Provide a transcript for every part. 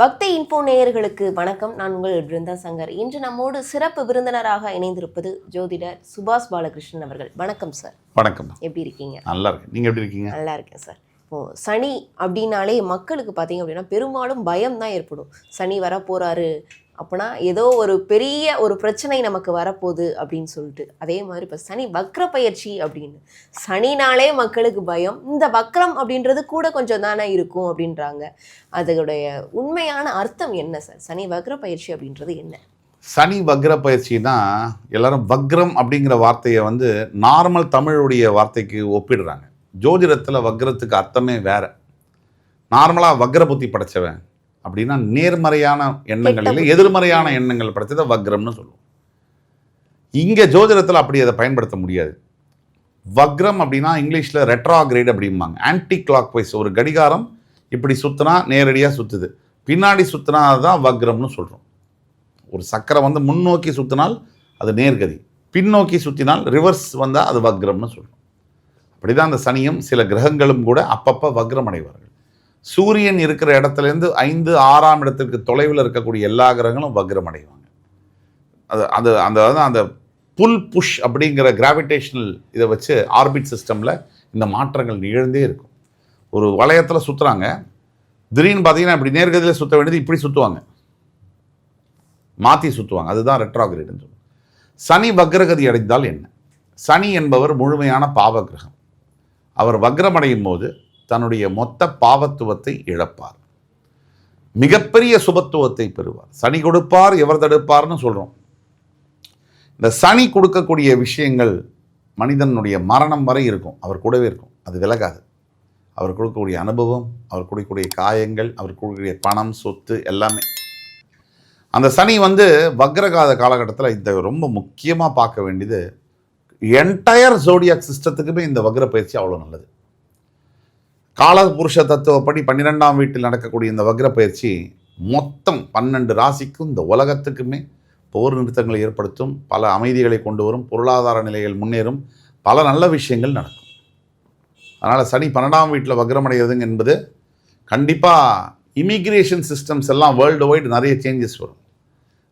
பக்தி இன்ஃபோ நேயர்களுக்கு வணக்கம். நான் உங்கள் பிருந்தா சங்கர். இன்று நம்மோடு சிறப்பு விருந்தினராக இணைந்திருப்பது ஜோதிடர் சுபாஷ் பாலகிருஷ்ணன் அவர்கள். வணக்கம் சார். வணக்கம். எப்படி இருக்கீங்க? நல்லா இருக்கு. நீங்கள் எப்படி இருக்கீங்க? நல்லா இருக்கேன் சார். இப்போது சனி அப்படின்னாலே மக்களுக்கு பார்த்தீங்க அப்படின்னா பெரும்பாலும் பயம் தான் ஏற்படும். சனி வரப்போகிறாரு அப்படின்னா ஏதோ ஒரு பெரிய ஒரு பிரச்சனை நமக்கு வரப்போகுது அப்படின்னு சொல்லிட்டு. அதே மாதிரி இப்போ சனி வக்ர பயிற்சி அப்படின்னு சனினாலே மக்களுக்கு பயம். இந்த வக்ரம் அப்படின்றது கூட கொஞ்சம் தானே இருக்கும் அப்படின்றாங்க. அதோடைய உண்மையான அர்த்தம் என்ன சார்? சனி வக்ர பயிற்சி அப்படின்றது என்ன? சனி வக்ர பயிற்சினா எல்லாரும் வக்ரம் அப்படிங்கிற வார்த்தையை நார்மல் தமிழுடைய வார்த்தைக்கு ஒப்பிடுறாங்க. ஜோதிடத்தில் வக்ரத்துக்கு அர்த்தமே வேற. நார்மலாக வக்ர புத்தி படைச்சவன் அப்படின்னா நேர்மறையான எண்ணங்கள் இல்லை, எதிர்மறையான எண்ணங்கள் படைச்சதை வக்ரம்னு சொல்லுவோம். இங்கே ஜோதிடத்தில் அப்படி அதை பயன்படுத்த முடியாது. வக்ரம் அப்படின்னா இங்கிலீஷில் ரெட்ராகிரேட் அப்படிம்பாங்க. ஆன்டி கிளாக் வைஸ் ஒரு கடிகாரம் இப்படி சுற்றினா நேரடியாக சுற்றுது, பின்னாடி சுற்றினா அதுதான் வக்ரம்னு சொல்கிறோம். ஒரு சக்கரை முன்னோக்கி சுற்றினால் அது நேர்கதி, பின்னோக்கி சுற்றினால் ரிவர்ஸ் வந்தால் அது வக்ரம்னு சொல்கிறோம். அப்படி தான் அந்த சனியும் சில கிரகங்களும் கூட அப்பப்போ வக்ரம் அடைவார்கள். சூரியன் இருக்கிற இடத்துலேருந்து 5, 6ஆம் இடத்திற்கு தொலைவில் இருக்கக்கூடிய எல்லா கிரகங்களும் வக்ரம் அடைவாங்க. அந்த புல் புஷ் அப்படிங்கிற கிராவிடேஷனல் இதை வச்சு ஆர்பிட் சிஸ்டமில் இந்த மாற்றங்கள் நிகழ்ந்தே இருக்கும். ஒரு வளையத்தில் சுற்றுறாங்க, திடீர்னு பார்த்தீங்கன்னா இப்படி நேர்கதியில் சுற்ற வேண்டியது இப்படி சுற்றுவாங்க, மாற்றி சுற்றுவாங்க. அதுதான் ரெட்ராகிரேட்னு சொல்லுவாங்க. சனி வக்ரகதி அடைந்தால் என்ன? சனி என்பவர் முழுமையான பாவ கிரகம். அவர் வக்ரமடையும் போது தன்னுடைய மொத்த பாவத்துவத்தை இழப்பார், மிகப்பெரிய சுபத்துவத்தை பெறுவார். சனி கொடுப்பார் எவர் தடுப்பார்னு சொல்கிறோம். இந்த சனி கொடுக்கக்கூடிய விஷயங்கள் மனிதனுடைய மரணம் வரை இருக்கும், அவர் கூடவே இருக்கும், அது விலகாது. அவர் கொடுக்கக்கூடிய அனுபவம், அவர் கொடுக்கக்கூடிய காயங்கள், அவர் கொடுக்கக்கூடிய பணம், சொத்து எல்லாமே. அந்த சனி வக்ரகாத காலகட்டத்தில் இந்த ரொம்ப முக்கியமாக பார்க்க வேண்டியது, என்டையர் ஜோடியாக் சிஸ்டத்துக்குமே இந்த வக்ர பயிற்சி அவ்வளோ நல்லது. கால புருஷ தத்துவப்படி 12ஆம் வீட்டில் நடக்கக்கூடிய இந்த வக்ர பயிற்சி மொத்தம் 12 ராசிக்கும் இந்த உலகத்துக்குமே போர் நிறுத்தங்களை ஏற்படுத்தும், பல அமைதிகளை கொண்டு வரும், பொருளாதார நிலைகள் முன்னேறும், பல நல்ல விஷயங்கள் நடக்கும். அதனால் சனி 12ஆம் வீட்டில் வக்ரமடைகிறதுங்க என்பது கண்டிப்பாக இமிக்ரேஷன் சிஸ்டம்ஸ் எல்லாம் வேர்ல்டு வைடு நிறைய சேஞ்சஸ் வரும்.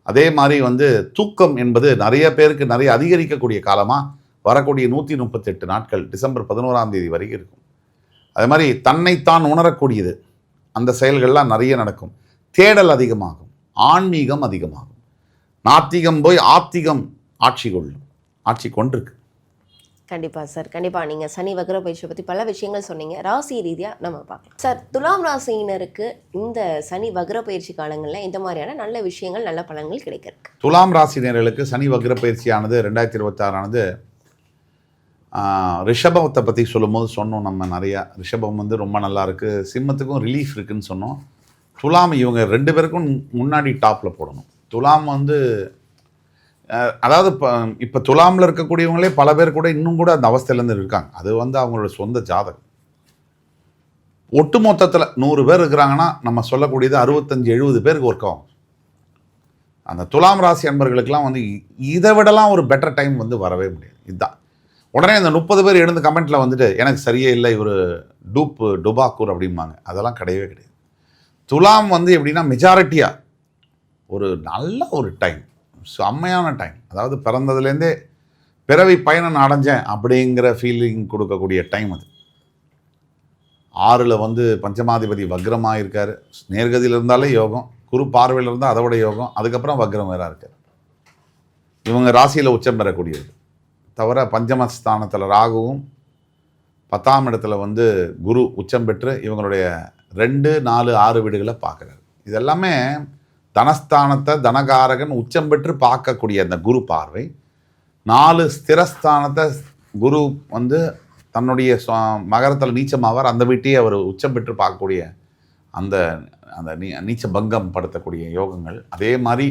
அதே மாதிரி தூக்கம் என்பது நிறைய பேருக்கு நிறைய அதிகரிக்கக்கூடிய காலமாக வரக்கூடிய 138 நாட்கள் டிசம்பர் 11ஆம் தேதி வரைக்கும் இருக்கும். அதே மாதிரி தன்னைத்தான் உணரக்கூடியது, அந்த செயல்கள்லாம் நிறைய நடக்கும். தேடல் அதிகமாகும், ஆன்மீகம் அதிகமாகும். நாத்திகம் போய் ஆத்திகம் ஆட்சி கொண்டிருக்கு. கண்டிப்பாக சார், கண்டிப்பாக. நீங்கள் சனி வக்ர பயிற்சியை பற்றி பல விஷயங்கள் சொன்னீங்க. ராசி ரீதியாக நம்ம பார்க்கலாம் சார். துலாம் ராசியினருக்கு இந்த சனி வக்ர பயிற்சி காலங்களில் இந்த மாதிரியான நல்ல விஷயங்கள், நல்ல பலன்கள் கிடைக்கிறதுக்கு. துலாம் ராசினியர்களுக்கு சனி வக்ர பயிற்சியானது 2026 ரிஷபத்தை பற்றி சொல்லும்போது சொன்னோம் நம்ம நிறையா. ரிஷபம் ரொம்ப நல்லா இருக்குது, சிம்மத்துக்கும் ரிலீஃப் இருக்குதுன்னு சொன்னோம். துலாம் இவங்க 2 பேருக்கும் முன்னாடி டாப்பில் போடணும். துலாம் அதாவது இப்போ துலாமில் இருக்கக்கூடியவங்களே பல பேர் கூட இன்னும் கூட அந்த அவஸ்தையிலேருந்து இருக்காங்க. அது அவங்களோட சொந்த ஜாதகம். ஒட்டு மொத்தத்தில் 100 பேர் இருக்கிறாங்கன்னா நம்ம சொல்லக்கூடியது 65-70 பேருக்கு ஒர்க் ஆகும். அந்த துலாம் ராசி அன்பர்களுக்கெல்லாம் இதை விடலாம் ஒரு பெட்டர் டைம் வரவே முடியாது. இதுதான் உடனே அந்த 30 பேர் எழுந்து கமெண்ட்டில் எனக்கு சரியே இல்லை, இவர் டுபாக்கூர் அப்படிம்பாங்க. அதெல்லாம் கிடையவே கிடையாது. துலாம் எப்படின்னா மெஜாரிட்டியாக ஒரு நல்ல ஒரு டைம், செம்மையான டைம். அதாவது பிறந்ததுலேருந்தே பிறவி பயணம் அடைஞ்சேன் அப்படிங்கிற ஃபீலிங் கொடுக்கக்கூடிய டைம் அது. 6ல் பஞ்சமாதிபதி வக்ரமாக இருக்கார். நேர்கதியில் இருந்தாலே யோகம், குரு பார்வையில் இருந்தால் அதை விட யோகம், அதுக்கப்புறம் வக்ரம் வேற இருக்கார். இவங்க ராசியில் உச்சம் பெறக்கூடியது தவிர பஞ்சமஸ்தானத்தில் ராகுவும் 10ஆம் இடத்துல குரு உச்சம் பெற்று இவங்களுடைய 2, 4, 6 வீடுகளை பார்க்குறாரு. இதெல்லாமே தனஸ்தானத்தை தனகாரகன் உச்சம் பெற்று பார்க்கக்கூடிய அந்த குரு பார்வை. 4 ஸ்திரஸ்தானத்தை குரு தன்னுடைய மகரத்தில் நீச்சமாவார், அந்த வீட்டையே அவர் உச்சம் பெற்று பார்க்கக்கூடிய அந்த அந்த நீச்ச பங்கம் படுத்தக்கூடிய யோகங்கள். அதே மாதிரி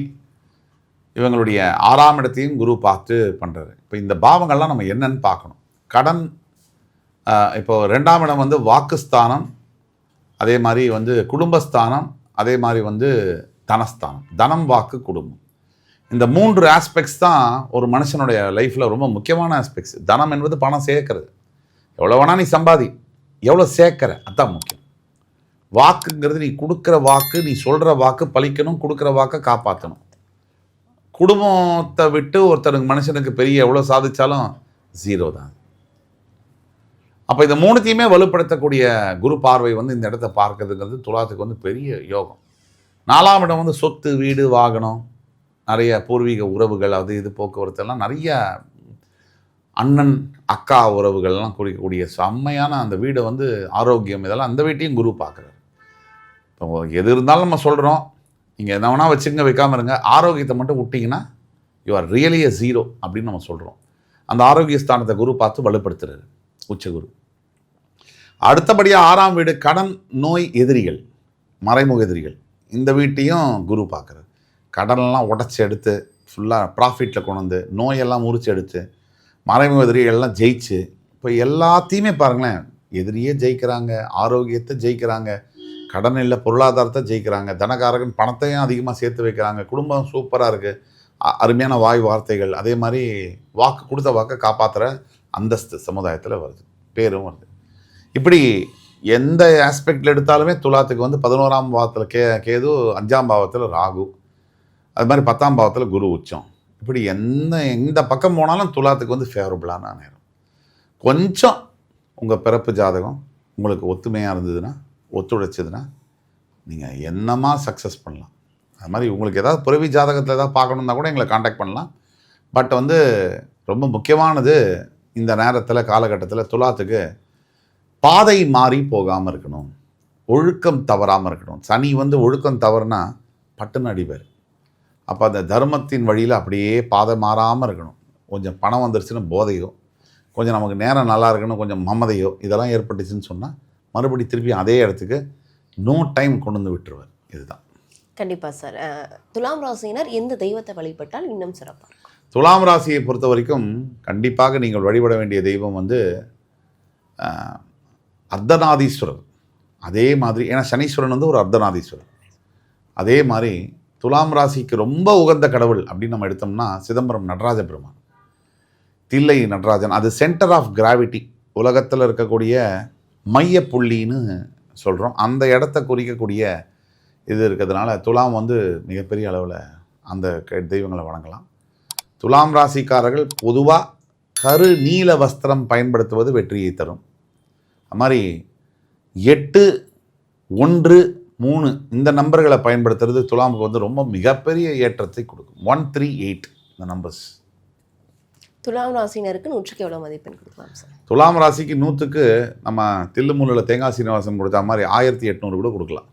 இவங்களுடைய 6ஆம் இடத்தையும் குரு பார்த்து பண்ணுறாரு. இப்போ இந்த பாவங்கள்லாம் நம்ம என்னன்னு பார்க்கணும். கடன், இப்போ 2ஆம் இடம் வாக்குஸ்தானம், அதே மாதிரி குடும்பஸ்தானம், அதே மாதிரி தனஸ்தானம். தனம், வாக்கு, குடும்பம். இந்த 3 ஆஸ்பெக்ட்ஸ் தான் ஒரு மனுஷனுடைய லைஃப்பில் ரொம்ப முக்கியமான ஆஸ்பெக்ட்ஸ். தனம் என்பது பணம் சேர்க்கறது. எவ்வளோ வேணால் நீ சம்பாதி, எவ்வளோ சேர்க்கிற, அதுதான் முக்கியம். வாக்குங்கிறது நீ கொடுக்குற வாக்கு, நீ சொல்கிற வாக்கு பலிக்கணும், கொடுக்குற வாக்கை காப்பாற்றணும். குடும்பத்தை விட்டு ஒருத்தருக்கு மனுஷனுக்கு பெரிய எவ்வளோ சாதிச்சாலும் 0 தான். அப்போ இந்த 3த்தையுமே வலுப்படுத்தக்கூடிய குரு பார்வை வந்து இந்த இடத்த பார்க்கறதுங்கிறது துலாத்துக்கு வந்து பெரிய யோகம். 4ஆம் இடம் வந்து சொத்து, வீடு, வாகனம், நிறைய பூர்வீக உறவுகள், அது இது போக்குவரத்து எல்லாம் நிறைய அண்ணன் அக்கா உறவுகள்லாம் குறிக்கக்கூடிய செம்மையான அந்த வீடை வந்து ஆரோக்கியம், இதெல்லாம் அந்த வீட்டையும் குரு பார்க்குறாரு. இப்போ எது இருந்தாலும் நம்ம சொல்கிறோம், நீங்கள் என்ன வேணால் வச்சுங்க, வைக்காமல் இருங்க, ஆரோக்கியத்தை மட்டும் விட்டிங்கன்னா யூ ஆர் ரியலி a 0 அப்படின்னு நம்ம சொல்கிறோம். அந்த ஆரோக்கிய ஸ்தானத்தை குரு பார்த்து வலுப்படுத்துறாரு உச்சகுரு. அடுத்தபடியாக 6ஆம் வீடு கடன், நோய், எதிரிகள், மறைமுக எதிரிகள், இந்த வீட்டையும் குரு பார்க்குறாரு. கடனெல்லாம் உடச்சி எடுத்து ஃபுல்லாக ப்ராஃபிட்டில் கொண்டு வந்து, நோயெல்லாம் முறிச்சு எடுத்து, மறைமுக எதிரிகள்லாம் ஜெயிச்சு, இப்போ எல்லாத்தையுமே பாருங்களேன், எதிரியே ஜெயிக்கிறாங்க, ஆரோக்கியத்தை ஜெயிக்கிறாங்க, கடன் இல்லை பொருளாதாரத்தை ஜெயிக்கிறாங்க, தனகாரகன் பணத்தையும் அதிகமாக சேர்த்து வைக்கிறாங்க, குடும்பம் சூப்பராக இருக்குது, அருமையான வாய் வார்த்தைகள், அதே மாதிரி வாக்கு கொடுத்த வாக்கை காப்பாற்றுற அந்தஸ்து சமுதாயத்தில் வருது, பேரும் வருது. இப்படி எந்த ஆஸ்பெக்டில் எடுத்தாலுமே துலாத்துக்கு வந்து 11ஆம் பாவத்தில் கேது, 5ஆம் பாவத்தில் ராகு, அது மாதிரி 10ஆம் பாவத்தில் குரு உச்சம். இப்படி எந்த பக்கம் போனாலும் துலாத்துக்கு வந்து ஃபேவரபுளான நேரம். கொஞ்சம் உங்கள் பிறப்பு ஜாதகம் உங்களுக்கு ஒத்துமையாக இருந்ததுன்னா, ஒத்துழைச்சதுன்னா நீங்கள் என்னமா சக்ஸஸ் பண்ணலாம். அது மாதிரி உங்களுக்கு ஏதாவது பிறவி ஜாதகத்தில் ஏதாவது பார்க்கணுன்னா கூட எங்களை காண்டாக்ட் பண்ணலாம். பட் வந்து ரொம்ப முக்கியமானது இந்த நேரத்தில், காலகட்டத்தில் துலாத்துக்கு பாதை மாறி போகாமல் இருக்கணும், ஒழுக்கம் தவறாமல் இருக்கணும். சனி வந்து ஒழுக்கம் தவறுனா பட்டுன்னு அடிப்பார். அப்போ அந்த தர்மத்தின் வழியில் அப்படியே பாதை மாறாமல் இருக்கணும். கொஞ்சம் பணம் வந்துருச்சுன்னு போதையோ, கொஞ்சம் நமக்கு நேரம் நல்லா இருக்குன்னு கொஞ்சம் மமதையோ, இதெல்லாம் ஏற்பட்டுச்சுன்னு சொன்னால் மறுபடி திருப்பி அதே இடத்துக்கு நோ டைம் கொண்டு வந்து விட்டுருவார். இதுதான். கண்டிப்பாக சார். துலாம் ராசியினர் எந்த தெய்வத்தை வழிபட்டால் இன்னும் சிறப்பாக இருக்கும்? துலாம் ராசியை பொறுத்த வரைக்கும் கண்டிப்பாக நீங்கள் வழிபட வேண்டிய தெய்வம் வந்து அர்த்தநாதீஸ்வரர். அதே மாதிரி, ஏன்னா சனீஸ்வரன் வந்து ஒரு அர்த்தநாதீஸ்வரர். அதே மாதிரி துலாம் ராசிக்கு ரொம்ப உகந்த கடவுள் அப்படின்னு நம்ம எடுத்தோம்னா சிதம்பரம் நடராஜ பெருமான், தில்லை நடராஜன். அது சென்டர் ஆஃப் கிராவிட்டி, உலகத்தில் இருக்கக்கூடிய மைய புள்ளின்னு சொல்கிறோம். அந்த இடத்த குறிக்கக்கூடிய இது இருக்கிறதுனால துலாம் வந்து மிகப்பெரிய அளவில் அந்த தெய்வங்களை வணங்கலாம். துலாம் ராசிக்காரர்கள் பொதுவாக கரு நீல வஸ்திரம் பயன்படுத்துவது வெற்றியை தரும். அது மாதிரி 8, 1, 3 இந்த நம்பர்களை பயன்படுத்துறது துலாமுக்கு வந்து ரொம்ப மிகப்பெரிய ஏற்றத்தை கொடுக்கும். 1, 3, 8 இந்த நம்பர்ஸ். துலாம் ராசினருக்கு 100க்கு எவ்வளோ மதிப்பெண் கொடுக்கலாம் சார்? துலாம் ராசிக்கு 100க்கு நம்ம தில்லுமுல்லில் தேங்காய் சீனிவாசன் கொடுத்த மாதிரி 1800 கூட கொடுக்கலாம்.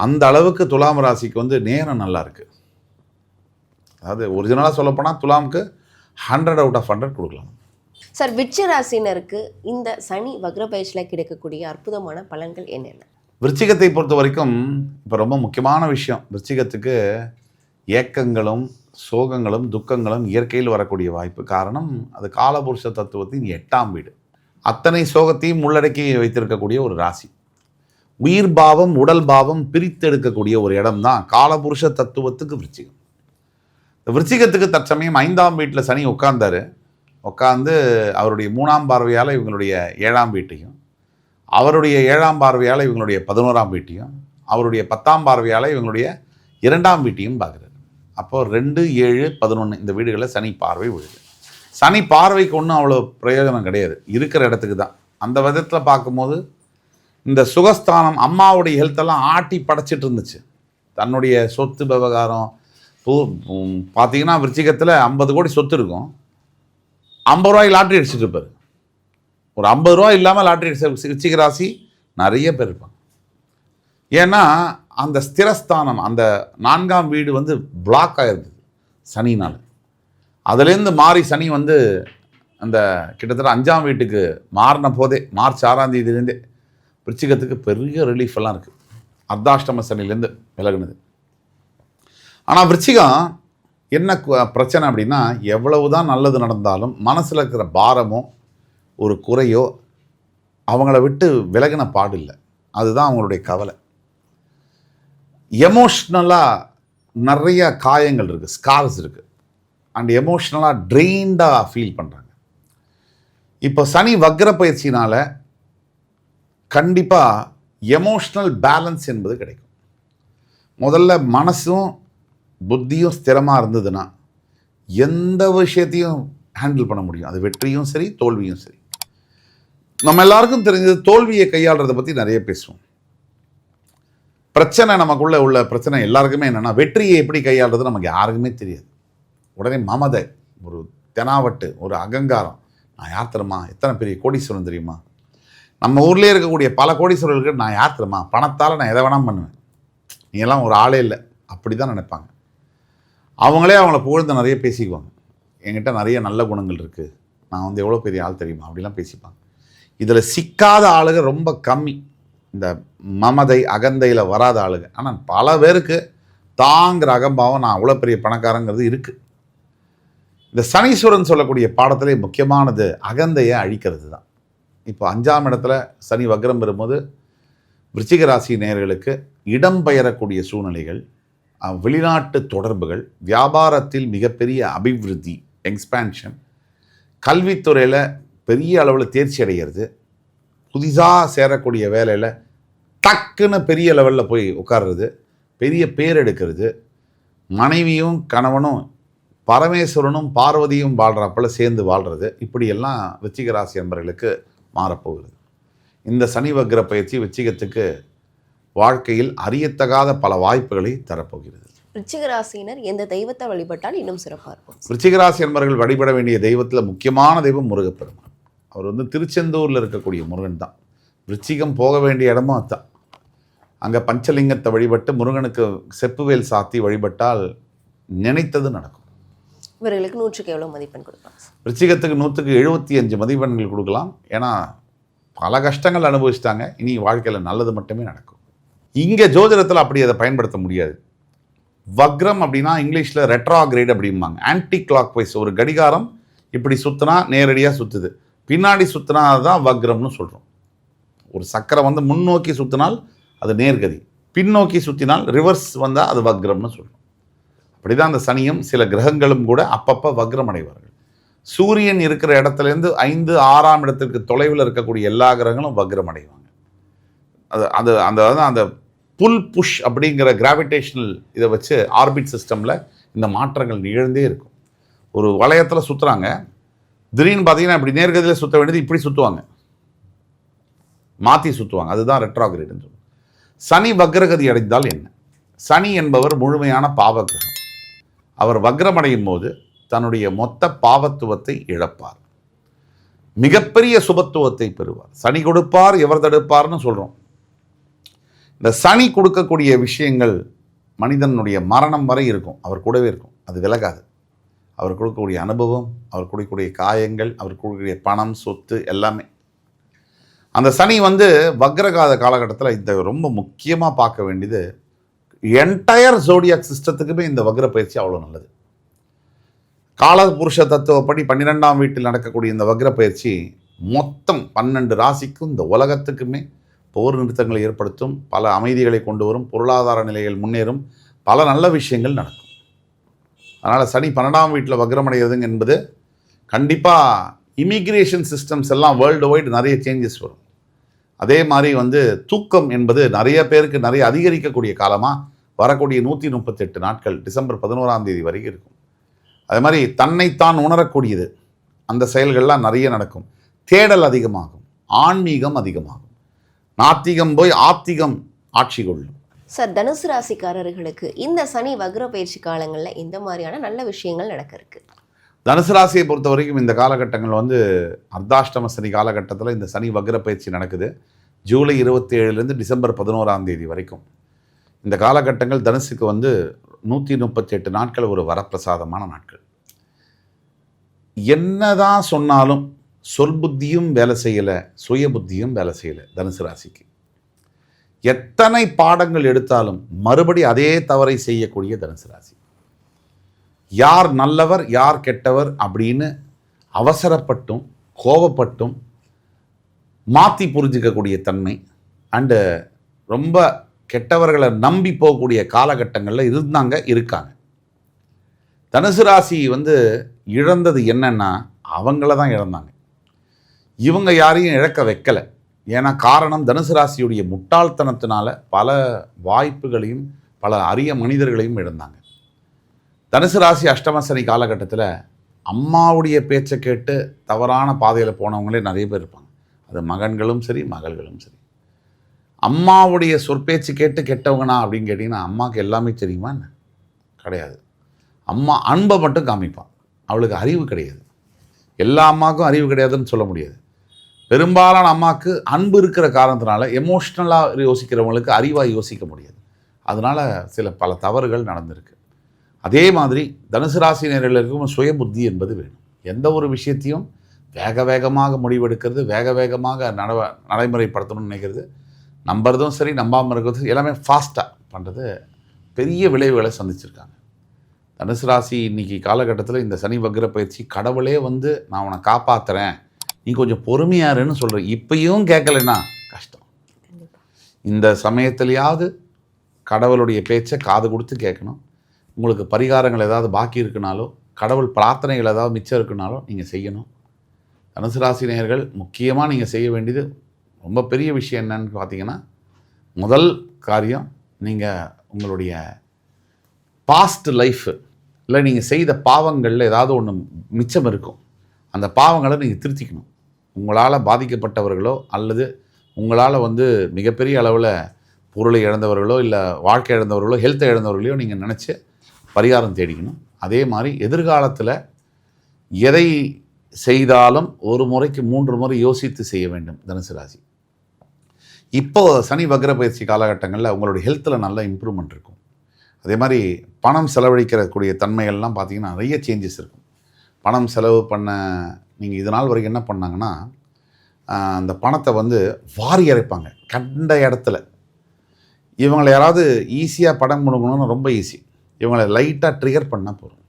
அந்த அளவுக்கு துலாம் ராசிக்கு வந்து நேரம் நல்லா இருக்குது. அதாவது ஒரிஜினலாக சொல்லப்போனால் துலாமுக்கு 100 out of 100 கொடுக்கலாம். சார், விருச்சிக ராசினருக்கு இந்த சனி வக்ர பயிற்சியில் கிடைக்கக்கூடிய அற்புதமான பலன்கள் என்னென்ன? விருச்சிகத்தை பொறுத்த வரைக்கும் இப்போ ரொம்ப முக்கியமான விஷயம், விருச்சிகத்துக்கு ஏக்கங்களும் சோகங்களும் துக்கங்களும் இயற்கையில் வரக்கூடிய வாய்ப்பு. காரணம், அது காலபுருஷ தத்துவத்தின் 8ஆம் வீடு. அத்தனை சோகத்தையும் உள்ளடக்கி வைத்திருக்கக்கூடிய ஒரு ராசி. உயிர் பாவம், உடல் பாவம் பிரித்தெடுக்கக்கூடிய ஒரு இடம் தான் காலபுருஷ தத்துவத்துக்கு விருச்சிகம். விருச்சிகத்துக்கு தற்சமயம் 5ஆம் வீட்டில் சனி உட்கார்ந்து அவருடைய 3ஆம் பார்வையால் இவங்களுடைய 7ஆம் வீட்டையும், அவருடைய 7ஆம் பார்வையால் இவங்களுடைய 11ஆம் வீட்டையும், அவருடைய 10ஆம் பார்வையால் இவங்களுடைய 2ஆம் வீட்டையும் பார்க்குறாரு. அப்போ 2, 7, 11 இந்த வீடுகளில் சனி பார்வை விழுது. சனி பார்வைக்கு ஒன்றும் அவ்வளோ பிரயோஜனம் கிடையாது, இருக்கிற இடத்துக்கு தான். அந்த விதத்தில் பார்க்கும்போது இந்த சுகஸ்தானம், அம்மாவுடைய ஹெல்த்தெல்லாம் ஆட்டி படைச்சிட்டு இருந்துச்சு. தன்னுடைய சொத்து விவகாரம் பார்த்தீங்கன்னா விருச்சிகத்தில் 50 கோடி சொத்து இருக்கும், 50 ரூபாய் லாட்ரி அடிச்சுட்டு இருப்பார். ஒரு 50 ரூபா இல்லாமல் லாட்ரி அடிச்ச விருச்சிக ராசி நிறைய பேர் இருப்பாங்க. ஏன்னா அந்த ஸ்திரஸ்தானம், அந்த 4ஆம் வீடு வந்து பிளாக் ஆகிருக்குது சனினால். அதுலேருந்து மாறி சனி வந்து அந்த கிட்டத்தட்ட 5ஆம் வீட்டுக்கு மாறின போதே, மார்ச் 6ஆம் தேதியிலேருந்தே விருச்சிகத்துக்கு பெரிய ரிலீஃப் எல்லாம் இருக்குது. அர்த்தாஷ்டம சனிலேருந்து விலகுனது. ஆனால் விருச்சிகம் என்ன பிரச்சனை அப்படின்னா, எவ்வளவு தான் நல்லது நடந்தாலும் மனசில் இருக்கிற பாரமோ ஒரு குறையோ அவங்கள விட்டு விலகின பாடில்லை. அதுதான் அவங்களுடைய கவலை. எமோஷ்னலாக நிறைய காயங்கள் இருக்குது, ஸ்கார்ஸ் இருக்குது, அண்ட் எமோஷ்னலாக ட்ரெயின்டாக ஃபீல் பண்ணுறாங்க. இப்போ சனி வக்ர பயிற்சினால் கண்டிப்பாக எமோஷ்னல் பேலன்ஸ் என்பது கிடைக்கும். முதல்ல மனசும் புத்தியும் ஸ்திரமாக இருந்ததுன்னா எந்த விஷயத்தையும் ஹேண்டில் பண்ண முடியும். அது வெற்றியும் சரி, தோல்வியும் சரி. நம்ம எல்லாருக்கும் தெரிஞ்சது தோல்வியை கையாளுறதை பற்றி நிறைய பேசுவோம். பிரச்சனை நமக்குள்ள உள்ள பிரச்சனை எல்லாருக்குமே என்னென்னா, வெற்றியை எப்படி கையாளுறது நமக்கு யாருக்குமே தெரியாது. உடனே மமதை, ஒரு தெனாவட்டு, ஒரு அகங்காரம். நான் யார் தெரியுமா, எத்தனை பெரிய கோடீஸ்வரன் தெரியுமா, நம்ம ஊர்லேயே இருக்கக்கூடிய பல கோடீஸ்வரர்களுக்கு நான் யார் தெரியுமா, பணத்தால் நான் எதை வேணாம் பண்ணுவேன், நீ எல்லாம் ஒரு ஆளே இல்லை, அப்படி தான் நினைப்பாங்க. அவங்களே அவங்கள புகழ்ந்து நிறைய பேசிக்குவாங்க. என்கிட்ட நிறைய நல்ல குணங்கள் இருக்குது, நான் வந்து எவ்வளோ பெரிய ஆள் தெரியுமா, அப்படிலாம் பேசிப்பாங்க. இதில் சிக்காத ஆளுங்க ரொம்ப கம்மி, இந்த மமதை அகந்தையில் வராத ஆளுங்க. ஆனால் பல பேருக்கு தாங்கிற அகம்பாவம், நான் அவ்வளோ பெரிய பணக்காரங்கிறது இருக்குது. இந்த சனீஸ்வரன் சொல்லக்கூடிய பாடத்திலே முக்கியமானது அகந்தையை அழிக்கிறது தான். இப்போ 5ஆம் இடத்துல சனி வக்ரம் பெறும்போது விருச்சிக ராசி நேயர்களுக்கு இடம் பெயரக்கூடிய சூழ்நிலைகள், வெளிநாட்டு தொடர்புகள், வியாபாரத்தில் மிகப்பெரிய அபிவிருத்தி, எக்ஸ்பேன்ஷன், கல்வித்துறையில் பெரிய அளவில் தேர்ச்சி அடைகிறது, புதிதாக சேரக்கூடிய வேலையில் டக்குன்னு பெரிய லெவலில் போய் உட்கார்றது, பெரிய பேர் எடுக்கிறது, மனைவியும் கணவனும் பரமேஸ்வரனும் பார்வதியும் வாழ்கிறப்பல சேர்ந்து வாழ்கிறது, இப்படியெல்லாம் விருச்சிக ராசி என்பவர்களுக்கு மாறப்போகிறது. இந்த சனி வக்ர பயிற்சி விருச்சிகத்துக்கு வாழ்க்கையில் அறியத்தகாத பல வாய்ப்புகளை தரப்போகிறது. விருச்சிக ராசியினர் எந்த தெய்வத்தை வழிபட்டால் இன்னும் சிறப்பாக இருக்கும்? விருச்சிக ராசி என்பவர்கள் வழிபட வேண்டிய தெய்வத்தில் முக்கியமான தெய்வம் முருகப்பெருமான். அவர் வந்து திருச்செந்தூரில் இருக்கக்கூடிய முருகன் தான். விருச்சிகம் போக வேண்டிய இடமும் அதுதான். அங்கே பஞ்சலிங்கத்தை வழிபட்டு முருகனுக்கு செப்புவேல் சாத்தி வழிபட்டால் நினைத்தது நடக்கும். இவர்களுக்கு 100க்கு எவ்வளோ மதிப்பெண் கொடுக்கலாம்? விருச்சிகத்துக்கு 100க்கு 75 மதிப்பெண்கள் கொடுக்கலாம். ஏன்னா பல கஷ்டங்கள் அனுபவிச்சிட்டாங்க, இனி வாழ்க்கையில் நல்லது மட்டுமே நடக்கும். இங்கே ஜோதிடத்தில் அப்படி அதை பயன்படுத்த முடியாது. வக்ரம் அப்படின்னா இங்கிலீஷில் ரெட்ராகிரேட் அப்படிம்பாங்க. ஆன்டி கிளாக் வைஸ், ஒரு கடிகாரம் இப்படி சுற்றினா நேரடியாக சுற்றுது, பின்னாடி சுற்றினா அதுதான் வக்ரம்னு சொல்கிறோம். ஒரு சக்கரம் வந்து முன்னோக்கி சுற்றினால் அது நேர்கதி, பின்னோக்கி சுற்றினால் ரிவர்ஸ் வந்தால் அது வக்ரம்னு சொல்கிறோம். அப்படிதான் அந்த சனியும் சில கிரகங்களும் கூட அப்பப்போ வக்ரம் அடைவார்கள். சூரியன் இருக்கிற இடத்துலேருந்து 5, 6ஆம் இடத்திற்கு தொலைவில் இருக்கக்கூடிய எல்லா கிரகங்களும் வக்ரம் அடைவாங்க. அது அந்த அந்த புல் புஷ் அப்படிங்கிற கிராவிடேஷனல் இதை வச்சு ஆர்பிட் சிஸ்டமில் இந்த மாற்றங்கள் நிகழ்ந்தே இருக்கும். ஒரு வளையத்தில் சுற்றுறாங்க, திடீர்னு பார்த்தீங்கன்னா இப்படி நேர்கதியில் சுற்ற வேண்டியது இப்படி சுற்றுவாங்க, மாற்றி சுற்றுவாங்க. அதுதான் ரெட்ராகிரேட்னு சொல்லுவாங்க. சனி வக்ரகதி அடைந்தால் என்ன? சனி என்பவர் முழுமையான பாவ கிரகம். அவர் வக்ரமடையும் போது தன்னுடைய மொத்த பாவத்துவத்தை இழப்பார், மிகப்பெரிய சுபத்துவத்தை பெறுவார். சனி கொடுப்பார், எவர் தடுப்பார்னு சொல்கிறோம். இந்த சனி கொடுக்கக்கூடிய விஷயங்கள் மனிதனுடைய மரணம் வரை இருக்கும், அவர் கூடவே இருக்கும், அது விலகாது. அவர் கொடுக்கக்கூடிய அனுபவம், அவர் கொடுக்கக்கூடிய காயங்கள், அவர் கொடுக்கக்கூடிய பணம், சொத்து எல்லாமே. அந்த சனி வந்து வக்ரகாத காலகட்டத்தில் இந்த ரொம்ப முக்கியமாக பார்க்க வேண்டியது, என்டையர் ஜோடியாக் சிஸ்டத்துக்குமே இந்த வக்ர பயிற்சி அவ்வளோ நல்லது. காலபுருஷ தத்துவப்படி 12ஆம் வீட்டில் நடக்கக்கூடிய இந்த வக்ர பயிற்சி மொத்தம் 12 ராசிக்கும் இந்த உலகத்துக்குமே போர் நிறுத்தங்களை ஏற்படுத்தும், பல அமைதிகளை கொண்டு வரும், பொருளாதார நிலைகள் முன்னேறும், பல நல்ல விஷயங்கள் நடக்கும். அதனால் சனி 12ஆம் வீட்டில் வக்ரமடைகிறதுங்க என்பது கண்டிப்பாக இமிக்ரேஷன் சிஸ்டம்ஸ் எல்லாம் வேர்ல்டு வைடு நிறைய சேஞ்சஸ் வரும். அதே மாதிரி வந்து தூக்கம் என்பது நிறைய பேருக்கு நிறைய அதிகரிக்கக்கூடிய காலமாக வரக்கூடிய 138 நாட்கள் டிசம்பர் 11ஆம் தேதி வரைக்கும் இருக்கும். அதே மாதிரி தன்னைத்தான் உணரக்கூடியது, அந்த செயல்கள்லாம் நிறைய நடக்கும். தேடல் அதிகமாகும், ஆன்மீகம் அதிகமாகும், நாத்திகம் போய் ஆத்திகம் ஆட்சி கொள்ளும். சார், தனுசு ராசிக்காரர்களுக்கு இந்த சனி வக்ர பயிற்சி காலங்களில் இந்த மாதிரியான நல்ல விஷயங்கள் நடக்க இருக்கு? தனுசு ராசியை பொறுத்த வரைக்கும் இந்த காலகட்டங்கள் வந்து அர்த்தாஷ்டம சனி காலகட்டத்தில் இந்த சனி வக்ர பயிற்சி நடக்குது. ஜூலை 27லேருந்து டிசம்பர் 11ஆம் தேதி வரைக்கும் இந்த காலகட்டங்கள் தனுசுக்கு வந்து 138 நாட்கள் ஒரு வரப்பிரசாதமான நாட்கள். என்னதான் சொன்னாலும் சொல் புத்தியும் வேலை செய்யலை, சுய புத்தியும் வேலை செய்யலை. தனுசு ராசிக்கு எத்தனை பாடங்கள் எடுத்தாலும் மறுபடி அதே தவறை செய்யக்கூடிய தனுசு ராசி. யார் நல்லவர் யார் கெட்டவர் அப்படின்னு அவசரப்பட்டும் கோபப்பட்டும் மாற்றி புரிஞ்சிக்கக்கூடிய தன்மை, அண்டு ரொம்ப கெட்டவர்களை நம்பி போகக்கூடிய காலகட்டங்களில் இருக்காங்க. தனுசு ராசி வந்து இழந்தது என்னன்னா, அவங்கள தான் இழந்தாங்க. இவங்க யாரையும் இழக்க வைக்கலை. ஏன்னா காரணம் தனுசு ராசியுடைய முட்டாள்தனத்தினால பல வாய்ப்புகளையும் பல அரிய மனிதர்களையும் இழந்தாங்க. தனுசு ராசி அஷ்டம சனி காலகட்டத்தில் அம்மாவுடைய பேச்சை கேட்டு தவறான பாதையில் போனவங்களே நிறைய பேர் இருப்பாங்க. அது மகன்களும் சரி மகள்களும் சரி. அம்மாவுடைய சொற்பேச்சு கேட்டு கெட்டவங்கனா அப்படின்னு கேட்டிங்கன்னா அம்மாவுக்கு எல்லாமே தெரியுமா என்ன? கிடையாது. அம்மா அன்பை மட்டும் காமிப்பான், அவளுக்கு அறிவு கிடையாது. எல்லா அம்மாவுக்கும் அறிவு கிடையாதுன்னு சொல்ல முடியாது. பெரும்பாலான அம்மாவுக்கு அன்பு இருக்கிற காரணத்தினால எமோஷ்னலாக யோசிக்கிறவங்களுக்கு அறிவாக யோசிக்க முடியாது. அதனால் பல தவறுகள் நடந்திருக்கு. அதே மாதிரி தனுசு ராசினியர்களுக்கும் சுய புத்தி என்பது வேணும். எந்த ஒரு விஷயத்தையும் வேக வேகமாக முடிவெடுக்கிறது, வேக வேகமாக நடைமுறைப்படுத்தணும்னு நினைக்கிறது, நம்புறதும் சரி நம்பாமல் இருக்கிறது எல்லாமே ஃபாஸ்ட்டாக பண்ணுறது பெரிய விளைவுகளை சந்திச்சிருக்காங்க. தனுசு ராசி இன்றைக்கி காலகட்டத்தில் இந்த சனி வக்ர பயிற்சி கடவுளே வந்து நான் உன்னை காப்பாற்றுறேன், நீ கொஞ்சம் பொறுமையாருன்னு சொல்கிறேன், இப்பயும் கேட்கலைன்னா கஷ்டம். இந்த சமயத்துலையாவது கடவுளுடைய பேச்சை காது கொடுத்து கேட்கணும். உங்களுக்கு பரிகாரங்கள் ஏதாவது பாக்கி இருக்குனாலோ, கடவுள் பிரார்த்தனைகள் ஏதாவது மிச்சம் இருக்குனாலோ நீங்கள் செய்யணும். தனுசு ராசி நேயர்கள் முக்கியமாக நீங்கள் செய்ய வேண்டியது ரொம்ப பெரிய விஷயம் என்னன்னு பார்த்தீங்கன்னா, முதல் காரியம் நீங்கள் உங்களுடைய பாஸ்ட் லைஃப் இல்லை நீங்கள் செய்த பாவங்களில் ஏதாவது ஒன்று மிச்சம் இருக்கும், அந்த பாவங்களை நீங்கள் திருத்திக்கணும். உங்களால் பாதிக்கப்பட்டவர்களோ அல்லது உங்களால் வந்து மிகப்பெரிய அளவில் பொருளை இழந்தவர்களோ இல்லை வாழ்க்கை இழந்தவர்களோ ஹெல்த்தை இழந்தவர்களையோ நீங்கள் நினச்சி பரிகாரம் தேடிக்கணும். அதே மாதிரி எதிர்காலத்தில் எதை செய்தாலும் ஒரு முறைக்கு 3 முறை யோசித்து செய்ய வேண்டும் தனுசு ராசி. இப்போது சனி வக்ர பயிற்சி காலகட்டங்களில் உங்களுடைய ஹெல்த்தில் நல்ல இம்ப்ரூவ்மெண்ட் இருக்கும். அதே மாதிரி பணம் செலவழிக்கக்கூடிய தன்மைகள்லாம் பார்த்திங்கன்னா நிறைய சேஞ்சஸ் இருக்கும். பணம் செலவு பண்ண நீங்கள் இது நாள் வரைக்கும் என்ன பண்ணாங்கன்னா, அந்த பணத்தை வந்து வாரி இறைப்பாங்க கண்ட இடத்துல. இவங்களை யாராவது ஈஸியாக படம் கொடுக்கணும்னு ரொம்ப ஈஸி, இவங்களை லைட்டாக ட்ரிகர் பண்ணால் போதும்.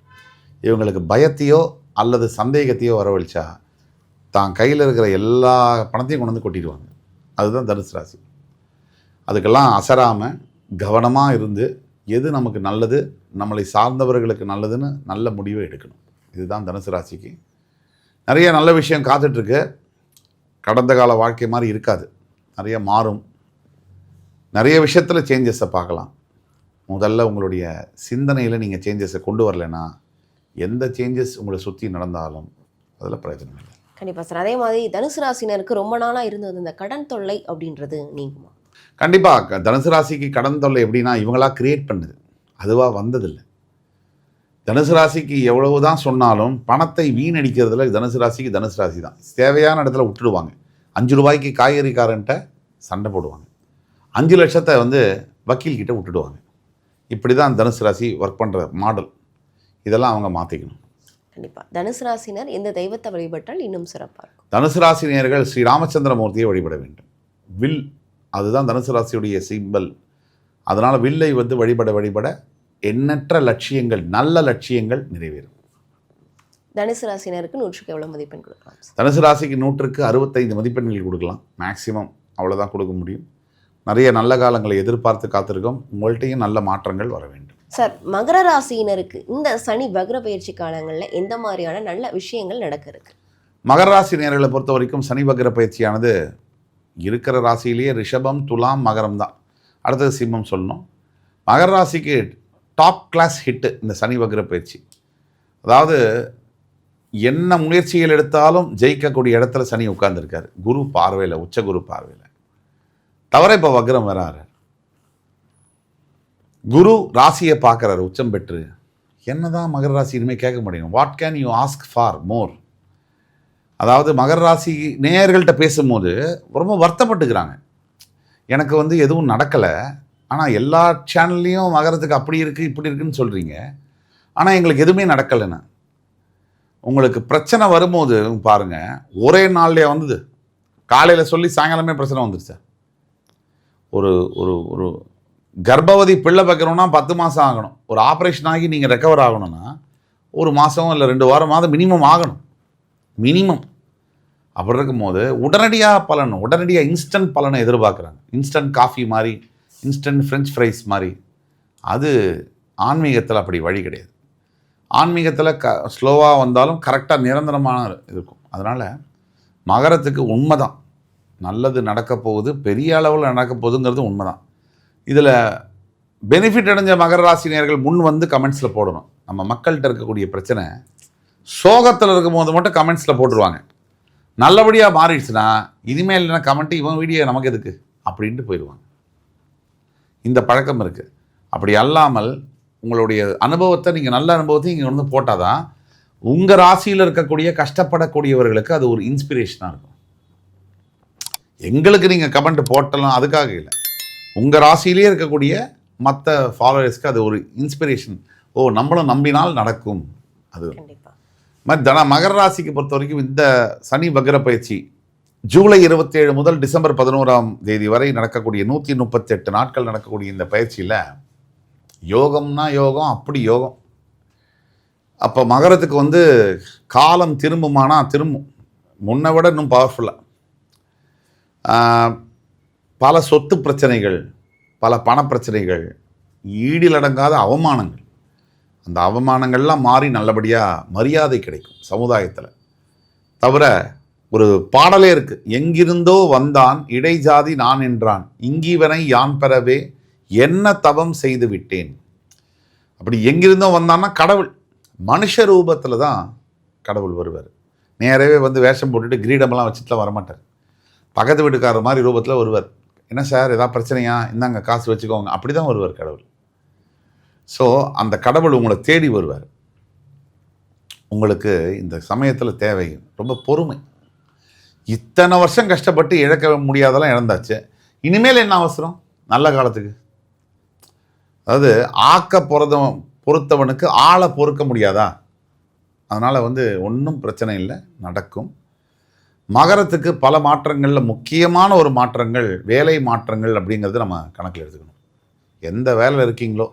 இவங்களுக்கு பயத்தையோ அல்லது சந்தேகத்தையோ வரவழைச்சா தான் கையில் இருக்கிற எல்லா பணத்தையும் கொண்டு வந்து கொட்டிடுவாங்க. அதுதான் தனுசு ராசி. அதுக்கெல்லாம் அசராமல் கவனமாக இருந்து எது நமக்கு நல்லது, நம்மளை சார்ந்தவர்களுக்கு நல்லதுன்னு நல்ல முடிவை எடுக்கணும். இதுதான் தனுசு ராசிக்கு. நிறைய நல்ல விஷயம் காத்துட்ருக்கு. கடந்த கால வாழ்க்கை மாதிரி இருக்காது, நிறைய மாறும். நிறைய விஷயத்தில் சேஞ்சஸை பார்க்கலாம். முதல்ல உங்களுடைய சிந்தனையில் நீங்கள் சேஞ்சஸை கொண்டு வரலைன்னா எந்த சேஞ்சஸ் உங்களை சுற்றி நடந்தாலும் அதில் பிரயோஜனம் இல்லை. கண்டிப்பாக சார். அதே மாதிரி தனுசு ராசினருக்கு ரொம்ப நாளாக இருந்தது இந்த கடன் தொல்லை அப்படின்றது நீங்குமா? கண்டிப்பாக. தனுசு ராசிக்கு கடன் தொல்லை எப்படின்னா இவங்களாக கிரியேட் பண்ணுது, அதுவாக வந்ததில்லை. தனுசு ராசிக்கு எவ்வளவு தான் சொன்னாலும் பணத்தை வீணடிக்கிறதுல தனுசு ராசி தான். தேவையான இடத்துல விட்டுடுவாங்க. 5 ரூபாய்க்கு காய்கறிக்காரன்ட்ட சண்டை போடுவாங்க, 5 லட்சத்தை வந்து வக்கீல்கிட்ட விட்டுடுவாங்க. இப்படி தான் தனுசு ராசி ஒர்க் பண்ணுற மாடல். இதெல்லாம் அவங்க மாற்றிக்கணும். கண்டிப்பாக. தனுசு ராசினர் எந்த தெய்வத்தை வழிபட்டால் இன்னும் சிறப்பாக இருக்கும்? தனுசு ராசினியர்கள் ஸ்ரீ ராமச்சந்திரமூர்த்தியை வழிபட வேண்டும். வில், அதுதான் தனுசு ராசியுடைய சிம்பல். அதனால் வில்லை வந்து வழிபட எண்ணற்ற லட்சியங்கள், நல்ல லட்சியங்கள் நிறைவேறும். தனுசு ராசினருக்கு 100க்கு எவ்வளோ மதிப்பெண் கொடுக்கலாம்? தனுசு ராசிக்கு 100க்கு 65 மதிப்பெண்கள் கொடுக்கலாம். மேக்சிமம் அவ்வளோதான் கொடுக்க முடியும். நிறைய நல்ல காலங்களை எதிர்பார்த்து காத்திருக்கோம். உங்கள்கிட்டையும் நல்ல மாற்றங்கள் வர வேண்டும். சார், மகர ராசியினருக்கு இந்த சனி வக்ர பயிற்சி காலங்களில் எந்த மாதிரியான நல்ல விஷயங்கள் நடக்க இருக்கு? மகர ராசி நேயர்களை பொறுத்த வரைக்கும் சனி வக்ர பயிற்சியானது இருக்கிற ராசியிலேயே ரிஷபம், துலாம், மகரம் தான். அடுத்தது சிம்மம் சொல்லணும். மகர ராசிக்கு டாப் கிளாஸ் ஹிட்டு இந்த சனி வக்ர பயிற்சி. அதாவது என்ன முயற்சிகள் எடுத்தாலும் ஜெயிக்கக்கூடிய இடத்துல சனி உட்கார்ந்துருக்காரு. குரு பார்வையில், உச்ச குரு பார்வையில். தவிர இப்போ வக்ரம் வராரு. குரு ராசியை பார்க்குறாரு உச்சம் பெற்று. என்னதான் மகர ராசி இனிமேல் கேட்க முடியும்? What can you ask for more? அதாவது மகர ராசி நேயர்கள்ட்ட பேசும்போது ரொம்ப வருத்தப்பட்டுக்கிறாங்க. எனக்கு வந்து எதுவும் நடக்கலை, ஆனால் எல்லா சேனல்லையும் மகரத்துக்கு அப்படி இருக்குது இப்படி இருக்குன்னு சொல்கிறீங்க, ஆனால் எங்களுக்கு எதுவுமே நடக்கலைன்னு. உங்களுக்கு பிரச்சனை வரும்போது பாருங்கள், ஒரே நாள்லேயே வந்தது. காலையில் சொல்லி சாயங்காலமே பிரச்சனை வந்துருச்சு. ஒரு ஒரு ஒரு கர்ப்பவதி பிள்ளை வைக்கணும்னா 10 மாதம் ஆகணும். ஒரு ஆப்ரேஷன் ஆகி நீங்கள் ரெக்கவர் ஆகணும்னா 1 மாதம் இல்லை 2 வாரம் மினிமம் ஆகணும். மினிமம். அப்படி இருக்கும்போது உடனடியாக இன்ஸ்டன்ட் பலனை எதிர்பார்க்குறாங்க. இன்ஸ்டன்ட் காஃபி மாதிரி, இன்ஸ்டன்ட் ஃப்ரெஞ்ச் ஃப்ரைஸ் மாதிரி. அது ஆன்மீகத்தில் அப்படி வழி கிடையாது. ஆன்மீகத்தில் ஸ்லோவாக வந்தாலும் கரெக்டாக நிரந்தரமான இருக்கும். அதனால் மகரத்துக்கு உண்மைதான், நல்லது நடக்க போகுது, பெரிய அளவில் நடக்க போகுதுங்கிறது உண்மைதான். இதில் பெனிஃபிட் அடைஞ்ச மகர ராசினியர்கள் முன் வந்து கமெண்ட்ஸில் போடணும். நம்ம மக்கள்கிட்ட இருக்கக்கூடிய பிரச்சனை, சோகத்தில் இருக்கும்போது மட்டும் கமெண்ட்ஸில் போட்டுருவாங்க. நல்லபடியாக மாறிடுச்சுன்னா இனிமேல் என்ன கமெண்ட்டு, இவன் வீடியோ நமக்கு எதுக்கு அப்படின்ட்டு போயிடுவாங்க. இந்த பழக்கம் இருக்குது. அப்படி அல்லாமல் உங்களுடைய அனுபவத்தை, நீங்கள் நல்ல அனுபவத்தை இங்கே வந்து போட்டால் தான் உங்கள் ராசியில் இருக்கக்கூடிய கஷ்டப்படக்கூடியவர்களுக்கு அது ஒரு இன்ஸ்பிரேஷனாக இருக்கும். எங்களுக்கு நீங்கள் கமெண்ட் போட்டலாம் அதுக்காக இல்லை, உங்கள் ராசியிலே இருக்கக்கூடிய மற்ற ஃபாலோவர்ஸ்க்கு அது ஒரு இன்ஸ்பிரேஷன். ஓ, நம்மளும் நம்பினால் நடக்கும். அது மகர ராசிக்கு பொறுத்த வரைக்கும் இந்த சனி வக்ர பயிற்சி ஜூலை 27 முதல் டிசம்பர் 11 வரை நடக்கக்கூடிய 138 நாட்கள் நடக்கக்கூடிய இந்த பயிற்சியில் யோகம்னா யோகம், அப்படி யோகம். அப்போ மகரத்துக்கு வந்து காலம் திரும்புமானா திரும்பும், முன்னை விட இன்னும் பவர்ஃபுல்லாக. பல சொத்து பிரச்சனைகள், பல பணப்பிரச்சனைகள், ஈடிலடங்காத அவமானங்கள், அந்த அவமானங்கள்லாம் மாறி நல்லபடியாக மரியாதை கிடைக்கும் சமுதாயத்தில். தவிர ஒரு பாடலே இருக்குது, எங்கிருந்தோ வந்தான் இடைஜாதி நான் என்றான், இங்கிவனை யான் பெறவே என்ன தவம் செய்து விட்டேன். அப்படி எங்கிருந்தோ வந்தான்னா கடவுள் மனுஷ ரூபத்தில் தான் கடவுள் வருவார். நேரவே வந்து வேஷம் போட்டுட்டு கிரீடமெல்லாம் வச்சுட்டுலாம் வரமாட்டார். பக்கத்து வீட்டுக்காரர் மாதிரி ரூபத்தில் வருவார். என்ன சார், ஏதாவது பிரச்சனையா, இந்தாங்க காசு வச்சுக்கோங்க, அப்படி தான் வருவார் கடவுள். ஸோ அந்த கடவுள் உங்களை தேடி வருவார். உங்களுக்கு இந்த சமயத்தில் தேவை ரொம்ப பொறுமை. இத்தனை வருஷம் கஷ்டப்பட்டு இழக்க முடியாதெல்லாம் இழந்தாச்சு, இனிமேல் என்ன அவசரம் நல்ல காலத்துக்கு. அதாவது பொறுத்தவனுக்கு ஆளை பொறுக்க முடியாதா? அதனால் வந்து ஒன்றும் பிரச்சனை இல்லை, நடக்கும். மகரத்துக்கு பல மாற்றங்களில் முக்கியமான ஒரு மாற்றங்கள் வேலை மாற்றங்கள் அப்படிங்கிறது நம்ம கணக்கில் எடுத்துக்கணும். எந்த வேலையில் இருக்கீங்களோ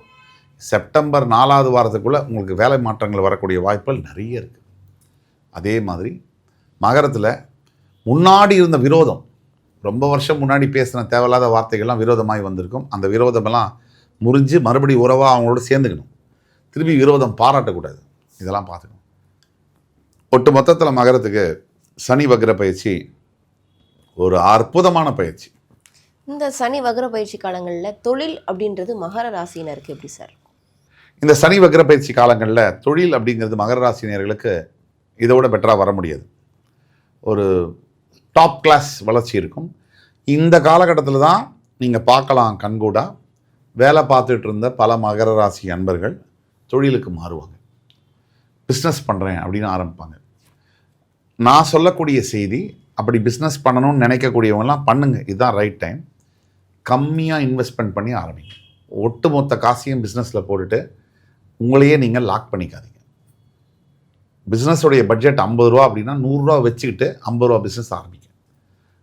செப்டம்பர் 4வது வாரத்துக்குள்ளே உங்களுக்கு வேலை மாற்றங்கள் வரக்கூடிய வாய்ப்புகள் நிறைய இருக்குது. அதே மாதிரி மகரத்தில் முன்னாடி இருந்த விரோதம், ரொம்ப வருஷம் முன்னாடி பேசின தேவையில்லாத வார்த்தைகள்லாம் விரோதமாகி வந்திருக்கும். அந்த விரோதமெல்லாம் முறிஞ்சு மறுபடி உறவாக அவங்களோட சேர்ந்துக்கணும். திருப்பி விரோதம் பாராட்டக்கூடாது. இதெல்லாம் பார்த்துக்கணும். ஒட்டு மொத்தத்தில் மகரத்துக்கு சனி வக்ர பயிற்சி ஒரு அற்புதமான பயிற்சி. இந்த சனி வக்ர பயிற்சி காலங்களில் தொழில் அப்படின்றது மகர ராசியினருக்கு எப்படி சார்? இந்த சனி வக்ர பயிற்சி காலங்களில் தொழில் அப்படிங்கிறது மகர ராசினியர்களுக்கு இதோட பெட்டராக வர முடியாது. ஒரு டாப் கிளாஸ் வளர்ச்சி இருக்கும். இந்த காலகட்டத்தில் தான் நீங்கள் பார்க்கலாம் கண்கூடா வேலை பார்த்துட்டு இருந்த பல மகர ராசி அன்பர்கள் தொழிலுக்கு மாறுவாங்க. பிஸ்னஸ் பண்ணுறேன் அப்படின்னு ஆரம்பிப்பாங்க. நான் சொல்லக்கூடிய செய்தி, அப்படி பிஸ்னஸ் பண்ணணும்னு நினைக்கக்கூடியவங்கலாம் பண்ணுங்கள், இதுதான் ரைட் டைம். கம்மியாக இன்வெஸ்ட்மெண்ட் பண்ணி ஆரம்பிங்க. ஒட்டுமொத்த காசையும் பிஸ்னஸில் போட்டுட்டு உங்களையே நீங்கள் லாக் பண்ணிக்காதீங்க. பிஸ்னஸோடைய பட்ஜெட் 50 ரூபா அப்படின்னா 100 ரூபா வச்சுக்கிட்டு 50 ரூபா பிஸ்னஸ் ஆரம்பிங்க.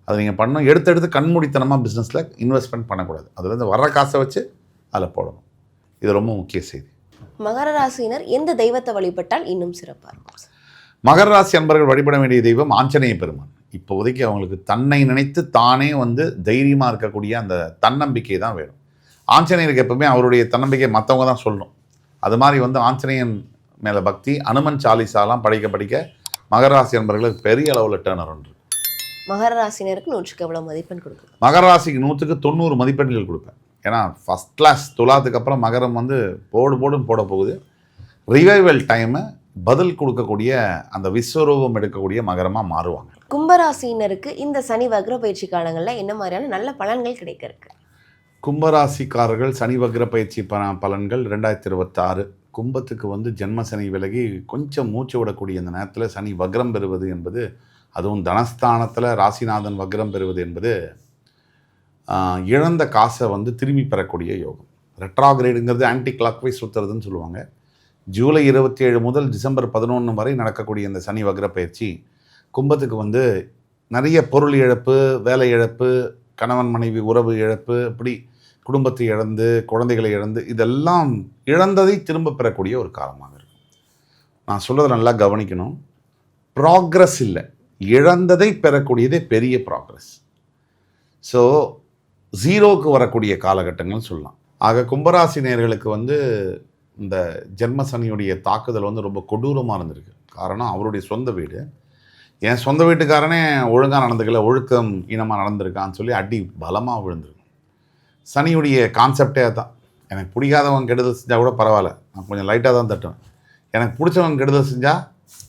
அதை நீங்கள் பண்ணணும். எடுத்து கண்மூடித்தனமாக பிஸ்னஸில் இன்வெஸ்ட்மெண்ட் பண்ணக்கூடாது. அதுலேருந்து வர்ற காசை வச்சு அதில் போடணும். இது ரொம்ப முக்கிய செய்தி. மகர ராசியினர் எந்த தெய்வத்தை வழிபட்டால் இன்னும் சிறப்பாக இருக்கும்? மகர ராசி அன்பர்கள் வழிபட வேண்டிய தெய்வம் ஆஞ்சநேய பெருமான். இப்போதைக்கு அவங்களுக்கு தன்னை நினைத்து தானே வந்து தைரியமாக இருக்கக்கூடிய அந்த தன்னம்பிக்கை தான் வேணும். ஆஞ்சநேயருக்கு எப்பவுமே அவருடைய தன்னம்பிக்கை மற்றவங்க தான் சொல்லணும். அது மாதிரி வந்து ஆஞ்சநேயன் மேலே பக்தி, அனுமன் சாலிசாலாம் படிக்க மகர ராசி அன்பர்களுக்கு பெரிய அளவில் டேர்ன் அரவுண்ட் இருக்கு. மகர ராசினருக்கு 100க்கு எவ்வளோ மதிப்பெண் கொடுக்குது? மகர ராசிக்கு 100க்கு 90 மதிப்பெண்கள் கொடுப்பேன். ஏன்னா ஃபஸ்ட் கிளாஸ் துலாத்துக்கு அப்புறம் மகரம் வந்து போடுன்னு போட போகுது. ரிவைவல் டைமை பதில் கொடுக்கக்கூடிய அந்த விஸ்வரூபம் எடுக்கக்கூடிய மகரமாக மாறுவாங்க. கும்பராசினருக்கு இந்த சனி வக்ர பயிற்சி காலங்களில் என்ன மாதிரியான நல்ல பலன்கள் கிடைக்க இருக்கு? கும்பராசிக்காரர்கள் சனி வக்ர பயிற்சி பலன்கள் 2026. கும்பத்துக்கு வந்து ஜென்ம சனி விலகி கொஞ்சம் மூச்சு விடக்கூடிய இந்த நேரத்தில் சனி வக்ரம் பெறுவது என்பது, அதுவும் தனஸ்தானத்தில் ராசிநாதன் வக்ரம் பெறுவது என்பது இழந்த காசை வந்து திரும்பி பெறக்கூடிய யோகம். ரெட்ராகிரேடுங்கிறது ஆன்டி கிளாக்வைஸ் சுற்றுறதுன்னு சொல்லுவாங்க. ஜூலை 27 முதல் டிசம்பர் 11 வரை நடக்கக்கூடிய இந்த சனி வக்ர பயிற்சி கும்பத்துக்கு வந்து நிறைய பொருள் இழப்பு, வேலை இழப்பு, கணவன் மனைவி உறவு இழப்பு, இப்படி குடும்பத்தை இழந்து குழந்தைகளை இழந்து இதெல்லாம் இழந்ததை திரும்ப பெறக்கூடிய ஒரு காலமாக இருக்கும். நான் சொல்கிறத நல்லா கவனிக்கணும். ப்ராக்ரஸ் இல்லை, இழந்ததை பெறக்கூடியதே பெரிய ப்ராக்ரஸ். ஸோ ஜீரோவுக்கு வரக்கூடிய காலகட்டங்கள்னு சொல்லலாம். ஆக கும்பராசி நேயர்களுக்கு வந்து இந்த ஜென்ம சனியுடைய தாக்குதல் வந்து ரொம்ப கொடூரமாக இருந்திருக்கு. காரணம் அவருடைய சொந்த வீடு. என் சொந்த வீட்டுக்காரனே ஒழுங்காக நடந்துக்கல, ஒழுக்கம் இனமாக நடந்திருக்கான்னு சொல்லி அடி பலமாக விழுந்திருக்கும். சனியுடைய கான்செப்டே அதுதான். எனக்கு பிடிக்காதவன் கெடுதல் செஞ்சால் கூட பரவாயில்ல, நான் கொஞ்சம் லைட்டாக தான் தட்டுவேன். எனக்கு பிடிச்சவன் கெடுதல் செஞ்சால்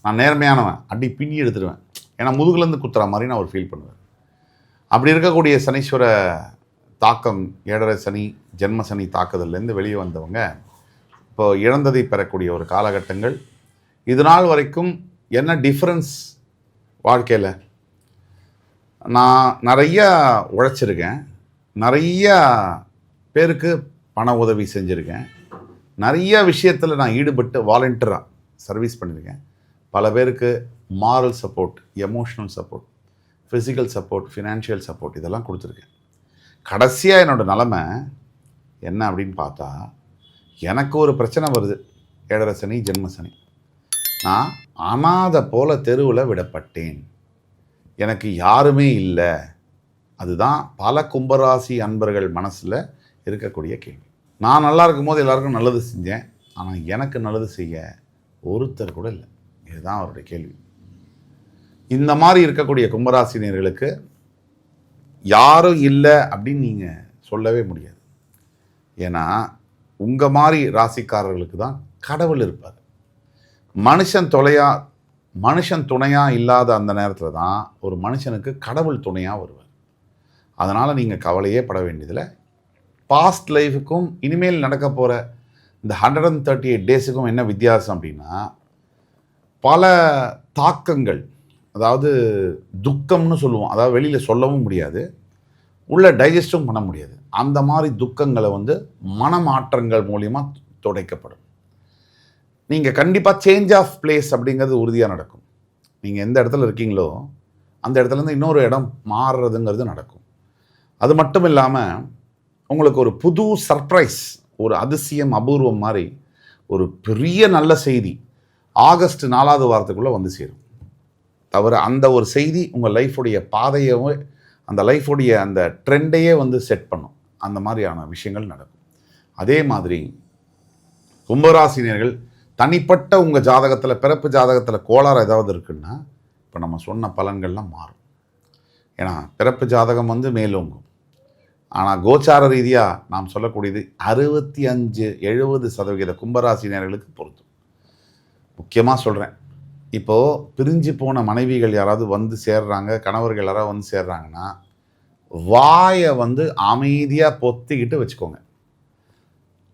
நான் நேர்மையானவன், அடி பின்னி எடுத்துடுவேன். ஏன்னா முதுகுலேருந்து குத்துற மாதிரி நான் ஒரு ஃபீல் பண்ணுவேன். அப்படி இருக்கக்கூடிய சனீஸ்வர தாக்கம், 7.5 சனி, ஜென்ம சனி தாக்குதல்லேருந்து வெளியே வந்தவங்க இப்போ இழந்ததை பெறக்கூடிய ஒரு காலகட்டங்கள். இது நாள் வரைக்கும் என்ன டிஃப்ரென்ஸ் வாழ்க்கையில்? நான் நிறையா உழைச்சிருக்கேன், நிறையா பேருக்கு பண உதவி செஞ்சுருக்கேன், நிறைய விஷயத்தில் நான் ஈடுபட்டு வாலண்டியராக சர்வீஸ் பண்ணியிருக்கேன். பல பேருக்கு moral support, emotional support, physical support, financial support இதெல்லாம் கொடுத்துருக்கேன். கடைசியாக என்னோடய நிலமை என்ன அப்படின்னு பார்த்தா, எனக்கு ஒரு பிரச்சனை வருது, 7.5 சனி, ஜென்ம சனி. நான் அனாதை போல தெருவில் விடப்பட்டேன், எனக்கு யாருமே இல்லை. அதுதான் பல கும்பராசி அன்பர்கள் மனசில் இருக்கக்கூடிய கேள்வி. நான் நல்லா இருக்கும்போது எல்லாருக்கும் நல்லது செஞ்சேன், ஆனால் எனக்கு நல்லது செய்ய ஒருத்தர் கூட இல்லை. இதுதான் அவருடைய கேள்வி. இந்த மாதிரி இருக்கக்கூடிய கும்பராசினியர்களுக்கு யாரும் இல்லை அப்படின்னு நீங்கள் சொல்லவே முடியாது. ஏன்னா உங்கள் மாதிரி ராசிக்காரர்களுக்கு தான் கடவுள் இருப்பார். மனுஷன் துணையாக இல்லாத அந்த நேரத்தில் தான் ஒரு மனுஷனுக்கு கடவுள் துணையாக வருவார். அதனால் நீங்கள் கவலையே பட வேண்டியதில்லை. பாஸ்ட் லைஃபுக்கும் இனிமேல் நடக்க போகிற இந்த 138 டேஸுக்கும் என்ன வித்தியாசம் அப்படின்னா, பல தாக்கங்கள், அதாவது துக்கம்னு சொல்லுவோம், அதாவது வெளியில் சொல்லவும் முடியாது, உள்ள டைஜஸ்டும் பண்ண முடியாது. அந்த மாதிரி துக்கங்களை மனமாற்றங்கள் மூலிமா துடைக்கப்படும். நீங்கள் கண்டிப்பாக சேஞ்ச் ஆஃப் பிளேஸ் அப்படிங்கிறது உறுதியாக நடக்கும். நீங்கள் எந்த இடத்துல இருக்கீங்களோ அந்த இடத்துலேருந்து இன்னொரு இடம் மாறுறதுங்கிறது நடக்கும். அது மட்டும் இல்லாமல் உங்களுக்கு ஒரு புது சர்ப்ரைஸ், ஒரு அதிசயம், அபூர்வம் மாதிரி ஒரு பெரிய நல்ல செய்தி ஆகஸ்ட் 4வது வாரத்துக்குள்ளே வந்து சேரும். தவிர அந்த ஒரு செய்தி உங்கள் லைஃபுடைய பாதையவே, அந்த லைஃபுடைய அந்த ட்ரெண்டையே செட் பண்ணும். அந்த மாதிரியான விஷயங்கள் நடக்கும். அதே மாதிரி கும்பராசினியர்கள் தனிப்பட்ட உங்கள் ஜாதகத்தில், பிறப்பு ஜாதகத்தில் கோளாறு ஏதாவது இருக்குன்னா இப்போ நம்ம சொன்ன பலன்கள்லாம் மாறும். ஏன்னா பிறப்பு ஜாதகம் மேலோங்கும். ஆனால் கோச்சார ரீதியாக நாம் சொல்லக்கூடியது 65-70% கும்பராசினியர்களுக்கு பொருந்தும். முக்கியமாக சொல்கிறேன், இப்போது பிரிஞ்சு போன மனைவிகள் யாராவது சேர்றாங்க, கணவர்கள் யாராவது சேர்றாங்கன்னா வாயை அமைதியாக பொத்திக்கிட்டு வச்சுக்கோங்க.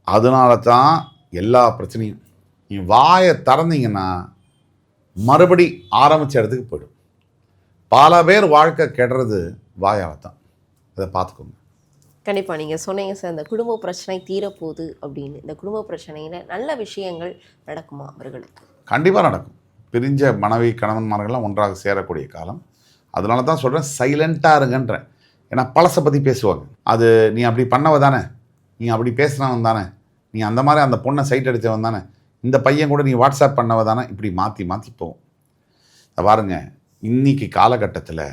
அதனால தான் எல்லா பிரச்சனையும். நீ வாயை திறந்தீங்கன்னா மறுபடி ஆரம்பித்த இடத்துக்கு போய்டும். பல பேர் வாழ்க்கை கெடுறது வாயால் தான். அதை பார்த்துக்கோங்க. கண்டிப்பாக நீங்கள் சொன்னீங்க சார், இந்த குடும்ப பிரச்சனை தீரப்போகுது அப்படின்னு. இந்த குடும்ப பிரச்சனையில் நல்ல விஷயங்கள் நடக்குமா அவர்களுக்கு? கண்டிப்பாக நடக்கும். பிரிஞ்ச மனைவி கணவன்மார்கள்லாம் ஒன்றாக சேரக்கூடிய காலம். அதனால தான் சொல்கிறேன், சைலண்ட்டாக இருங்கன்றேன். ஏன்னா பழசை பற்றி பேசுவாங்க. அது நீ அப்படி பண்ணவ தானே, நீ அப்படி பேசுனவன் தானே, நீ அந்த மாதிரி அந்த பொண்ணை சைட் அடித்தவன் தானே, இந்த பையன் கூட நீ வாட்ஸ்அப் பண்ணவ தானே, இப்படி மாற்றி மாற்றி போகும். பாருங்க, இன்னைக்கு காலகட்டத்தில்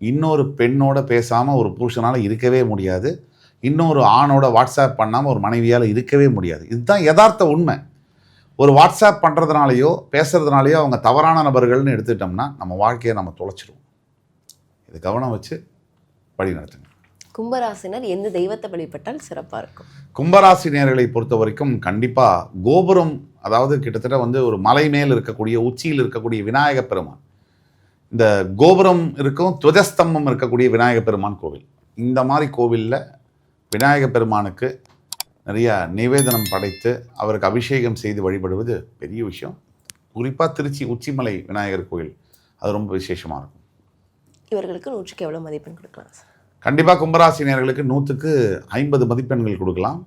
இன்னொரு பெண்ணோட பேசாமல் ஒரு புருஷனால் இருக்கவே முடியாது, இன்னொரு ஆணோட வாட்ஸ்அப் பண்ணாமல் ஒரு மனைவியால் இருக்கவே முடியாது. இதுதான் யதார்த்த உண்மை. ஒரு வாட்ஸ்அப் பண்ணுறதுனாலையோ பேசுகிறதுனாலையோ அவங்க தவறான நபர்கள்னு எடுத்துக்கிட்டோம்னா நம்ம வாழ்க்கையை நம்ம தொலைச்சிடுவோம். இது கவனம் வச்சு வழி நடத்துங்க. கும்பராசினர் எந்த தெய்வத்தை வழிபட்டால் சிறப்பாக இருக்கும்? கும்பராசினியர்களை பொறுத்த வரைக்கும் கண்டிப்பாக கோபுரம், அதாவது கிட்டத்தட்ட ஒரு மலை மேல் இருக்கக்கூடிய, உச்சியில் இருக்கக்கூடிய விநாயக பெருமான், இந்த கோபுரம் இருக்கும், துவஜஸ்தம்பம் இருக்கக்கூடிய விநாயக பெருமான் கோவில், இந்த மாதிரி கோவிலில் விநாயக பெருமானுக்கு நிறைய நிவேதனம் படைத்து அவருக்கு அபிஷேகம் செய்து வழிபடுவது பெரிய விஷயம். குறிப்பாக திருச்சி உச்சிமலை விநாயகர் கோயில் அது ரொம்ப விசேஷமாக இருக்கும். இவர்களுக்கு 100க்கு எவ்வளோ மதிப்பெண் கொடுக்கலாம் சார்? கண்டிப்பாக கும்பராசினியர்களுக்கு 100க்கு 50 மதிப்பெண்கள் கொடுக்கலாம்.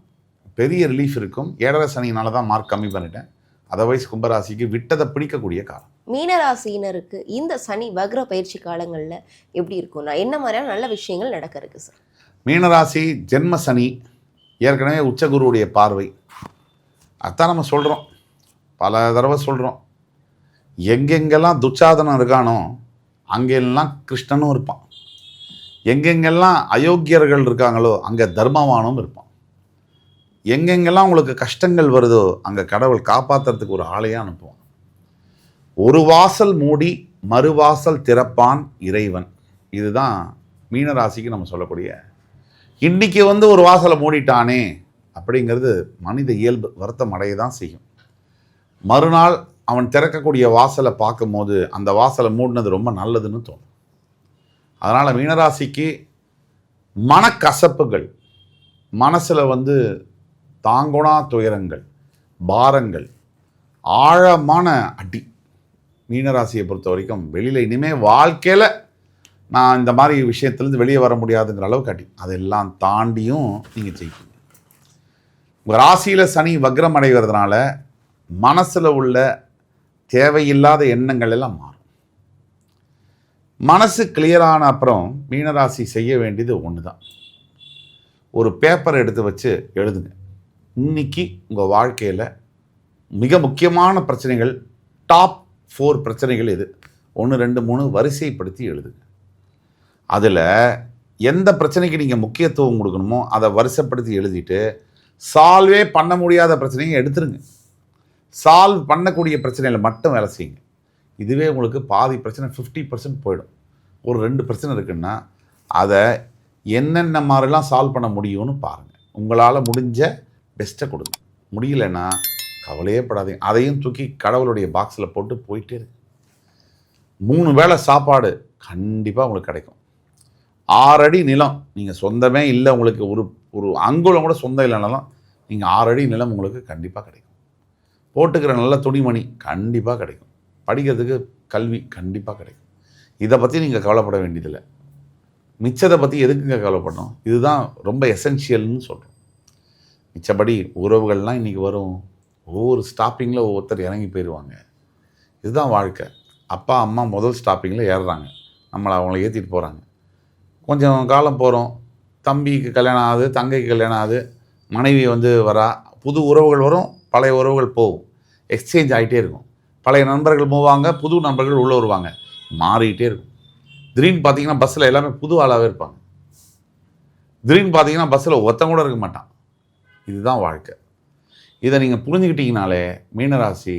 பெரிய ரிலீஃப் இருக்கும். 7.5 சனியினால தான் மார்க் கம்மி பண்ணிட்டேன். அதர்வைஸ் கும்பராசிக்கு விட்டதை பிடிக்கக்கூடிய காலம். மீனராசினருக்கு இந்த சனி வக்ர பயிற்சி காலங்களில் எப்படி இருக்கும்னா என்ன மாதிரியான நல்ல விஷயங்கள் நடக்க இருக்கு சார்? மீனராசி ஜென்ம சனி, ஏற்கனவே உச்சகுருவுடைய பார்வை. அதான் நம்ம சொல்கிறோம், பல தடவை சொல்கிறோம், எங்கெங்கெல்லாம் துச்சாதனம் இருக்கானோ அங்கெல்லாம் கிருஷ்ணனும் இருப்பான், எங்கெங்கெல்லாம் அயோக்கியர்கள் இருக்காங்களோ அங்கே தர்மவானும் இருப்பான், எங்கெங்கெல்லாம் உங்களுக்கு கஷ்டங்கள் வருதோ அங்கே கடவுள் காப்பாற்றுறதுக்கு ஒரு ஆளையாக அனுப்புவான். ஒரு வாசல் மூடி மறுவாசல் திறப்பான் இறைவன். இதுதான் மீனராசிக்கு நம்ம சொல்லக்கூடிய, இன்னைக்கு ஒரு வாசலை மூடிட்டானே அப்படிங்கிறது மனித இயல்பு, வருத்தம் அடைய தான் செய்யும். மறுநாள் அவன் திறக்கக்கூடிய வாசலை பார்க்கும்போது அந்த வாசலை மூடினது ரொம்ப நல்லதுன்னு தோணும். அதனால் மீனராசிக்கு மனக்கசப்புகள், மனசில் தாங்குணா துயரங்கள், பாரங்கள், ஆழமான அடி மீனராசியை பொறுத்த வரைக்கும் வெளியில் இனிமேல் வாழ்க்கையில் நான் இந்த மாதிரி விஷயத்துலேருந்து வெளியே வர முடியாதுங்கிற அளவுக்கு அடி, அதெல்லாம் தாண்டியும் நீங்கள் ஜெயிப்பீங்க. உங்கள் ராசியில் சனி வக்ரம் அடைகிறதுனால மனசில் உள்ள தேவையில்லாத எண்ணங்கள் எல்லாம் மாறும். மனசு கிளியரான அப்புறம் மீனராசி செய்ய வேண்டியது ஒன்று தான். ஒரு பேப்பரை எடுத்து வச்சு எழுதுங்க. இன்னைக்கு உங்கள் வாழ்க்கையில் மிக முக்கியமான பிரச்சனைகள், டாப் 4 பிரச்சனைகள் எது, 1 2 3 வரிசைப்படுத்தி எழுதுங்க. அதில் எந்த பிரச்சனைக்கு நீங்கள் முக்கியத்துவம் கொடுக்கணுமோ அதை வரிசைப்படுத்தி எழுதிட்டு சால்வே பண்ண முடியாத பிரச்சனையை எடுத்துருங்க. சால்வ் பண்ணக்கூடிய பிரச்சனையில் மட்டும் வேலை செய்யுங்க. இதுவே உங்களுக்கு பாதி பிரச்சனை 50% போயிடும். ஒரு 2 பிரச்சனை இருக்குன்னா அதை என்னென்ன மாதிரிலாம் சால்வ் பண்ண முடியும்னு பாருங்கள். உங்களால் முடிஞ்ச பெஸ்ட்டை கொடுங்க. முடியலைன்னா கவலையே படாதீங்க, அதையும் தூக்கி கடவுளுடைய பாக்ஸில் போட்டு போயிட்டே இருக்கு. 3 வேளை சாப்பாடு கண்டிப்பாக உங்களுக்கு கிடைக்கும். 6 அடி நிலம், நீங்கள் சொந்தமே இல்லை, உங்களுக்கு ஒரு அங்குலம் கூட சொந்தம் இல்லைனாலும் நீங்கள் 6 அடி நிலம் உங்களுக்கு கண்டிப்பாக கிடைக்கும். போட்டுக்கிற நல்ல துணிமணி கண்டிப்பாக கிடைக்கும். படிக்கிறதுக்கு கல்வி கண்டிப்பாக கிடைக்கும். இதை பற்றி நீங்கள் கவலைப்பட வேண்டியதில்லை. மிச்சத்தை பற்றி எதுக்குங்க கவலைப்படணும்? இதுதான் ரொம்ப எசென்ஷியல்னு சொல்கிறோம். மிச்சப்படி உறவுகள்லாம் இன்றைக்கி வரும். ஒவ்வொரு ஸ்டாப்பிங்கில் ஒவ்வொருத்தர் இறங்கி போயிடுவாங்க. இதுதான் வாழ்க்கை. அப்பா அம்மா முதல் ஸ்டாப்பிங்கில் ஏறுறாங்க, நம்மளை அவங்கள ஏற்றிட்டு போகிறாங்க. கொஞ்சம் காலம் போகிறோம், தம்பிக்கு கல்யாணம் ஆகுது, தங்கைக்கு கல்யாணம் ஆகுது, மனைவி வரா, புது உறவுகள் வரும், பழைய உறவுகள் போகும், எக்ஸ்சேஞ்ச் ஆகிட்டே இருக்கும். பழைய நண்பர்கள் போவாங்க, புது நண்பர்கள் உள்ளே வருவாங்க, மாறிக்கிட்டே இருக்கும். திடீர்னு பார்த்தீங்கன்னா பஸ்ஸில் எல்லாமே புது ஆளாகவே இருப்பாங்க. திடீர்னு பார்த்தீங்கன்னா பஸ்ஸில் ஒருத்தன் கூட இருக்க மாட்டான். இதுதான் வாழ்க்கை. இதை நீங்கள் புரிஞ்சுக்கிட்டீங்கனாலே மீனராசி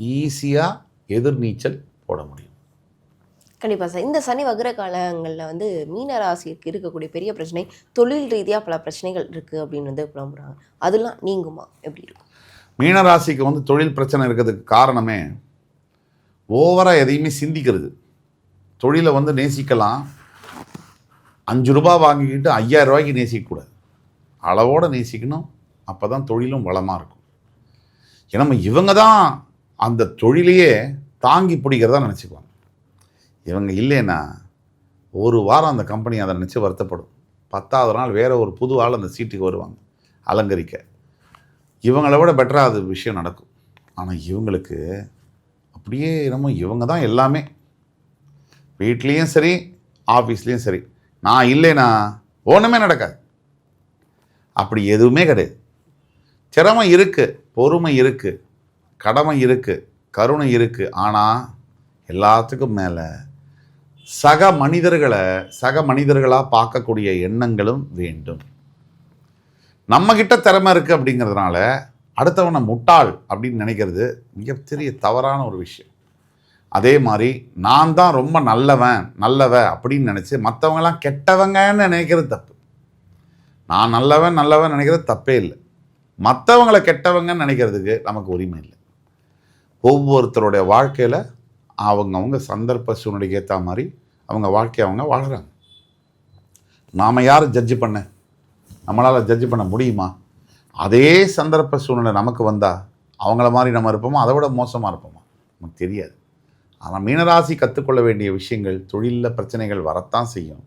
ஈஸியாக எதிர்நீச்சல் போட முடியும். கண்டிப்பாக சார். இந்த சனி வக்ர காலங்களில் மீனராசிக்கு இருக்கக்கூடிய பெரிய பிரச்சனை, தொழில் ரீதியாக பல பிரச்சனைகள் இருக்குது அப்படின்னு புலம்புறாங்க. அதெல்லாம் நீங்குமா? எப்படி இருக்கும்? மீனராசிக்கு தொழில் பிரச்சனை இருக்கிறதுக்கு காரணமே ஓவராக எதையுமே சிந்திக்கிறது. தொழிலை நேசிக்கலாம், 5 ரூபா வாங்கிக்கிட்டு 5000 ரூபாய்க்கு நேசிக்கக்கூடாது. அளவோடு நேசிக்கணும். அப்போ தான் தொழிலும் வளமாக இருக்கும். ஏன்னா இவங்க தான் அந்த தொழிலையே தாங்கி பிடிக்கிறதா நினச்சிக்குவாங்க. இவங்க இல்லைன்னா ஒரு வாரம் அந்த கம்பெனி அதை நினச்சி வருத்தப்படும். 10வது நாள் வேறு ஒரு புது ஆள் அந்த சீட்டுக்கு வருவாங்க அலங்கரிக்க. இவங்கள விட பெட்டராக அது விஷயம் நடக்கும். ஆனால் இவங்களுக்கு அப்படியே இவங்க தான் எல்லாமே. வீட்லேயும் சரி, ஆஃபீஸ்லேயும் சரி, நான் இல்லைன்னா ஒன்றுமே நடக்காது. அப்படி எதுவுமே கிடையாது. திறமை இருக்குது, பொறுமை இருக்குது, கடமை இருக்குது, கருணை இருக்குது. ஆனால் எல்லாத்துக்கும் மேலே சக மனிதர்களாக பார்க்கக்கூடிய எண்ணங்களும் வேண்டும். நம்மக்கிட்ட திறமை இருக்குது அப்படிங்கிறதுனால அடுத்தவனை முட்டாள் அப்படின்னு நினைக்கிறது மிகப்பெரிய தவறான ஒரு விஷயம். அதே மாதிரி நான் தான் ரொம்ப நல்லவ அப்படின்னு நினச்சி மற்றவங்களாம் கெட்டவங்கன்னு நினைக்கிறது தப்பு. நான் நல்லவன் நினைக்கிறது தப்பே இல்லை. மற்றவங்களை கெட்டவங்கன்னு நினைக்கிறதுக்கு நமக்கு உரிமை இல்லை. ஒவ்வொருத்தருடைய வாழ்க்கையில் அவங்கவுங்க சந்தர்ப்ப சூழ்நிலைக்கு ஏற்ற மாதிரி அவங்க வாழ்க்கையை அவங்க வாழ்கிறாங்க. நாம் யார் ஜட்ஜு பண்ண? நம்மளால் ஜட்ஜு பண்ண முடியுமா? அதே சந்தர்ப்ப சூழ்நிலை நமக்கு வந்தால் அவங்கள மாதிரி நம்ம இருப்போமா, அதை விட மோசமாக இருப்போமா? நமக்கு தெரியாது. ஆனால் மீனராசி கற்றுக்கொள்ள வேண்டிய விஷயங்கள், தொழிலில் பிரச்சனைகள் வரத்தான் செய்யும்.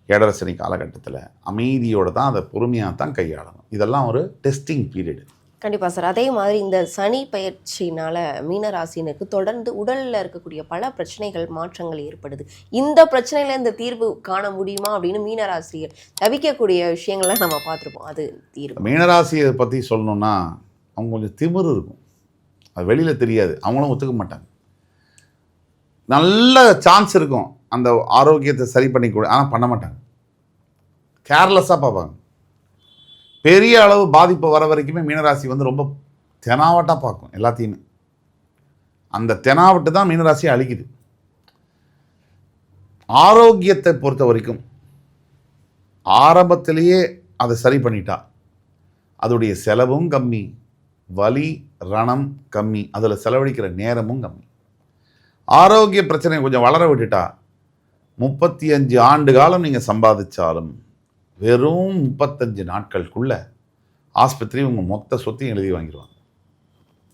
ஏழரை சனி காலகட்டத்தில் அமைதியோடு தான், அதை பொறுமையாக தான் கையாளணும். இதெல்லாம் ஒரு டெஸ்டிங் பீரியடு. கண்டிப்பாக சார். அதே மாதிரி இந்த சனி பயிற்சினால் மீனராசினருக்கு தொடர்ந்து உடலில் இருக்கக்கூடிய பல பிரச்சனைகள், மாற்றங்கள் ஏற்படுது. இந்த பிரச்சனையில் இந்த தீர்வு காண முடியுமா அப்படின்னு மீனராசிகள் தவிக்கக்கூடிய விஷயங்களை நம்ம பார்த்துருப்போம். அது தீர்வு. மீனராசியை பற்றி சொல்லணுன்னா அவங்க கொஞ்சம் திமிரு இருக்கும். அது வெளியில் தெரியாது, அவங்களும் ஒத்துக்க மாட்டாங்க. நல்ல சான்ஸ் இருக்கும் அந்த ஆரோக்கியத்தை சரி பண்ணிக்கூட, ஆனால் பண்ண மாட்டாங்க. கேர்லெஸ்ஸாக பார்ப்பாங்க. பெரிய அளவு பாதிப்பு வர வரைக்குமே மீனராசி ரொம்ப தெனாவட்டாக பார்க்கும் எல்லாத்தையுமே. அந்த தெனாவட்டு தான் மீனராசியை அழிக்குது. ஆரோக்கியத்தை பொறுத்த வரைக்கும் ஆரம்பத்திலேயே அதை சரி பண்ணிட்டா அதோடைய செலவும் கம்மி, வலி ரணம் கம்மி, அதில் செலவழிக்கிற நேரமும் கம்மி. ஆரோக்கிய பிரச்சனை கொஞ்சம் வளர விட்டுட்டா 35 ஆண்டு காலம் நீங்கள் சம்பாதிச்சாலும் வெறும் 35 நாட்களுக்குள்ள ஆஸ்பத்திரி உங்கள் மொத்த சொத்தையும் எழுதி வாங்கிடுவாங்க.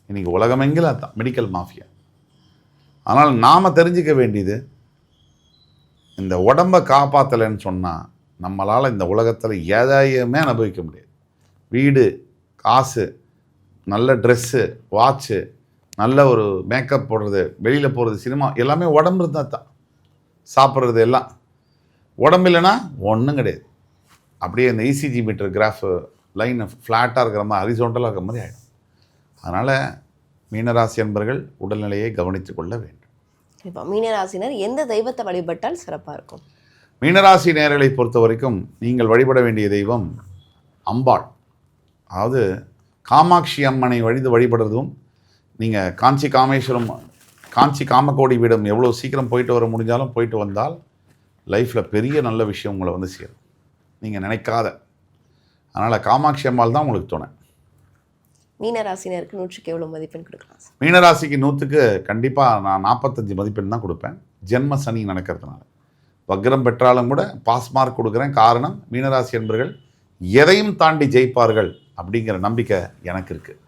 இன்றைக்கி உலகமெங்கிலும் அதுதான் மெடிக்கல் மாஃபியா. ஆனால் நாம் தெரிஞ்சிக்க வேண்டியது, இந்த உடம்பை காப்பாற்றலைன்னு சொன்னால் நம்மளால் இந்த உலகத்தில் எதையுமே அனுபவிக்க முடியாது. வீடு, காசு, நல்ல ட்ரெஸ்ஸு, வாட்சு, நல்ல ஒரு மேக்கப் போடுறது, வெளியில் போகிறது, சினிமா, எல்லாமே உடம்பு இருந்தால் தான். சாப்பிட்றது எல்லாம் உடம்பு இல்லைன்னா ஒன்றும் கிடையாது. அப்படியே இந்த இசிஜி மீட்டர் கிராஃப் லைன் ஃப்ளாட்டாக இருக்கிற மாதிரி, ஹரிசோண்டலாக இருக்கிற மாதிரி ஆகிடும். அதனால் மீனராசி என்பர்கள் உடல்நிலையை கவனித்து கொள்ள வேண்டும். இப்போ மீனராசினர் எந்த தெய்வத்தை வழிபட்டால் சிறப்பாக இருக்கும்? மீனராசி நேயர்களை பொறுத்த வரைக்கும் நீங்கள் வழிபட வேண்டிய தெய்வம் அம்பாள். அதாவது காமாட்சி அம்மனை வழிபடுறதும், நீங்கள் காஞ்சி காமேஸ்வரம், காஞ்சி காமகோடி பீடம் எவ்வளோ சீக்கிரம் போயிட்டு வர முடிஞ்சாலும் போயிட்டு வந்தால் லைஃப்பில் பெரிய நல்ல விஷயம் உங்களை வந்து சேரும், நீங்கள் நினைக்காத. அதனால் காமாட்சி அம்மாள் தான் உங்களுக்கு துணை. மீனராசினருக்கு 100க்கு எவ்வளோ மதிப்பெண் கொடுக்கலாம்? மீனராசிக்கு 100க்கு கண்டிப்பாக நான் 45 மதிப்பெண் தான் கொடுப்பேன். ஜென்ம சனி நடக்கிறதுனால வக்ரம் பெற்றாலும் கூட பாஸ் மார்க் கொடுக்குறேன். காரணம், மீனராசி என்பர்கள் எதையும் தாண்டி ஜெயிப்பார்கள் அப்படிங்கிற நம்பிக்கை எனக்கு இருக்குது.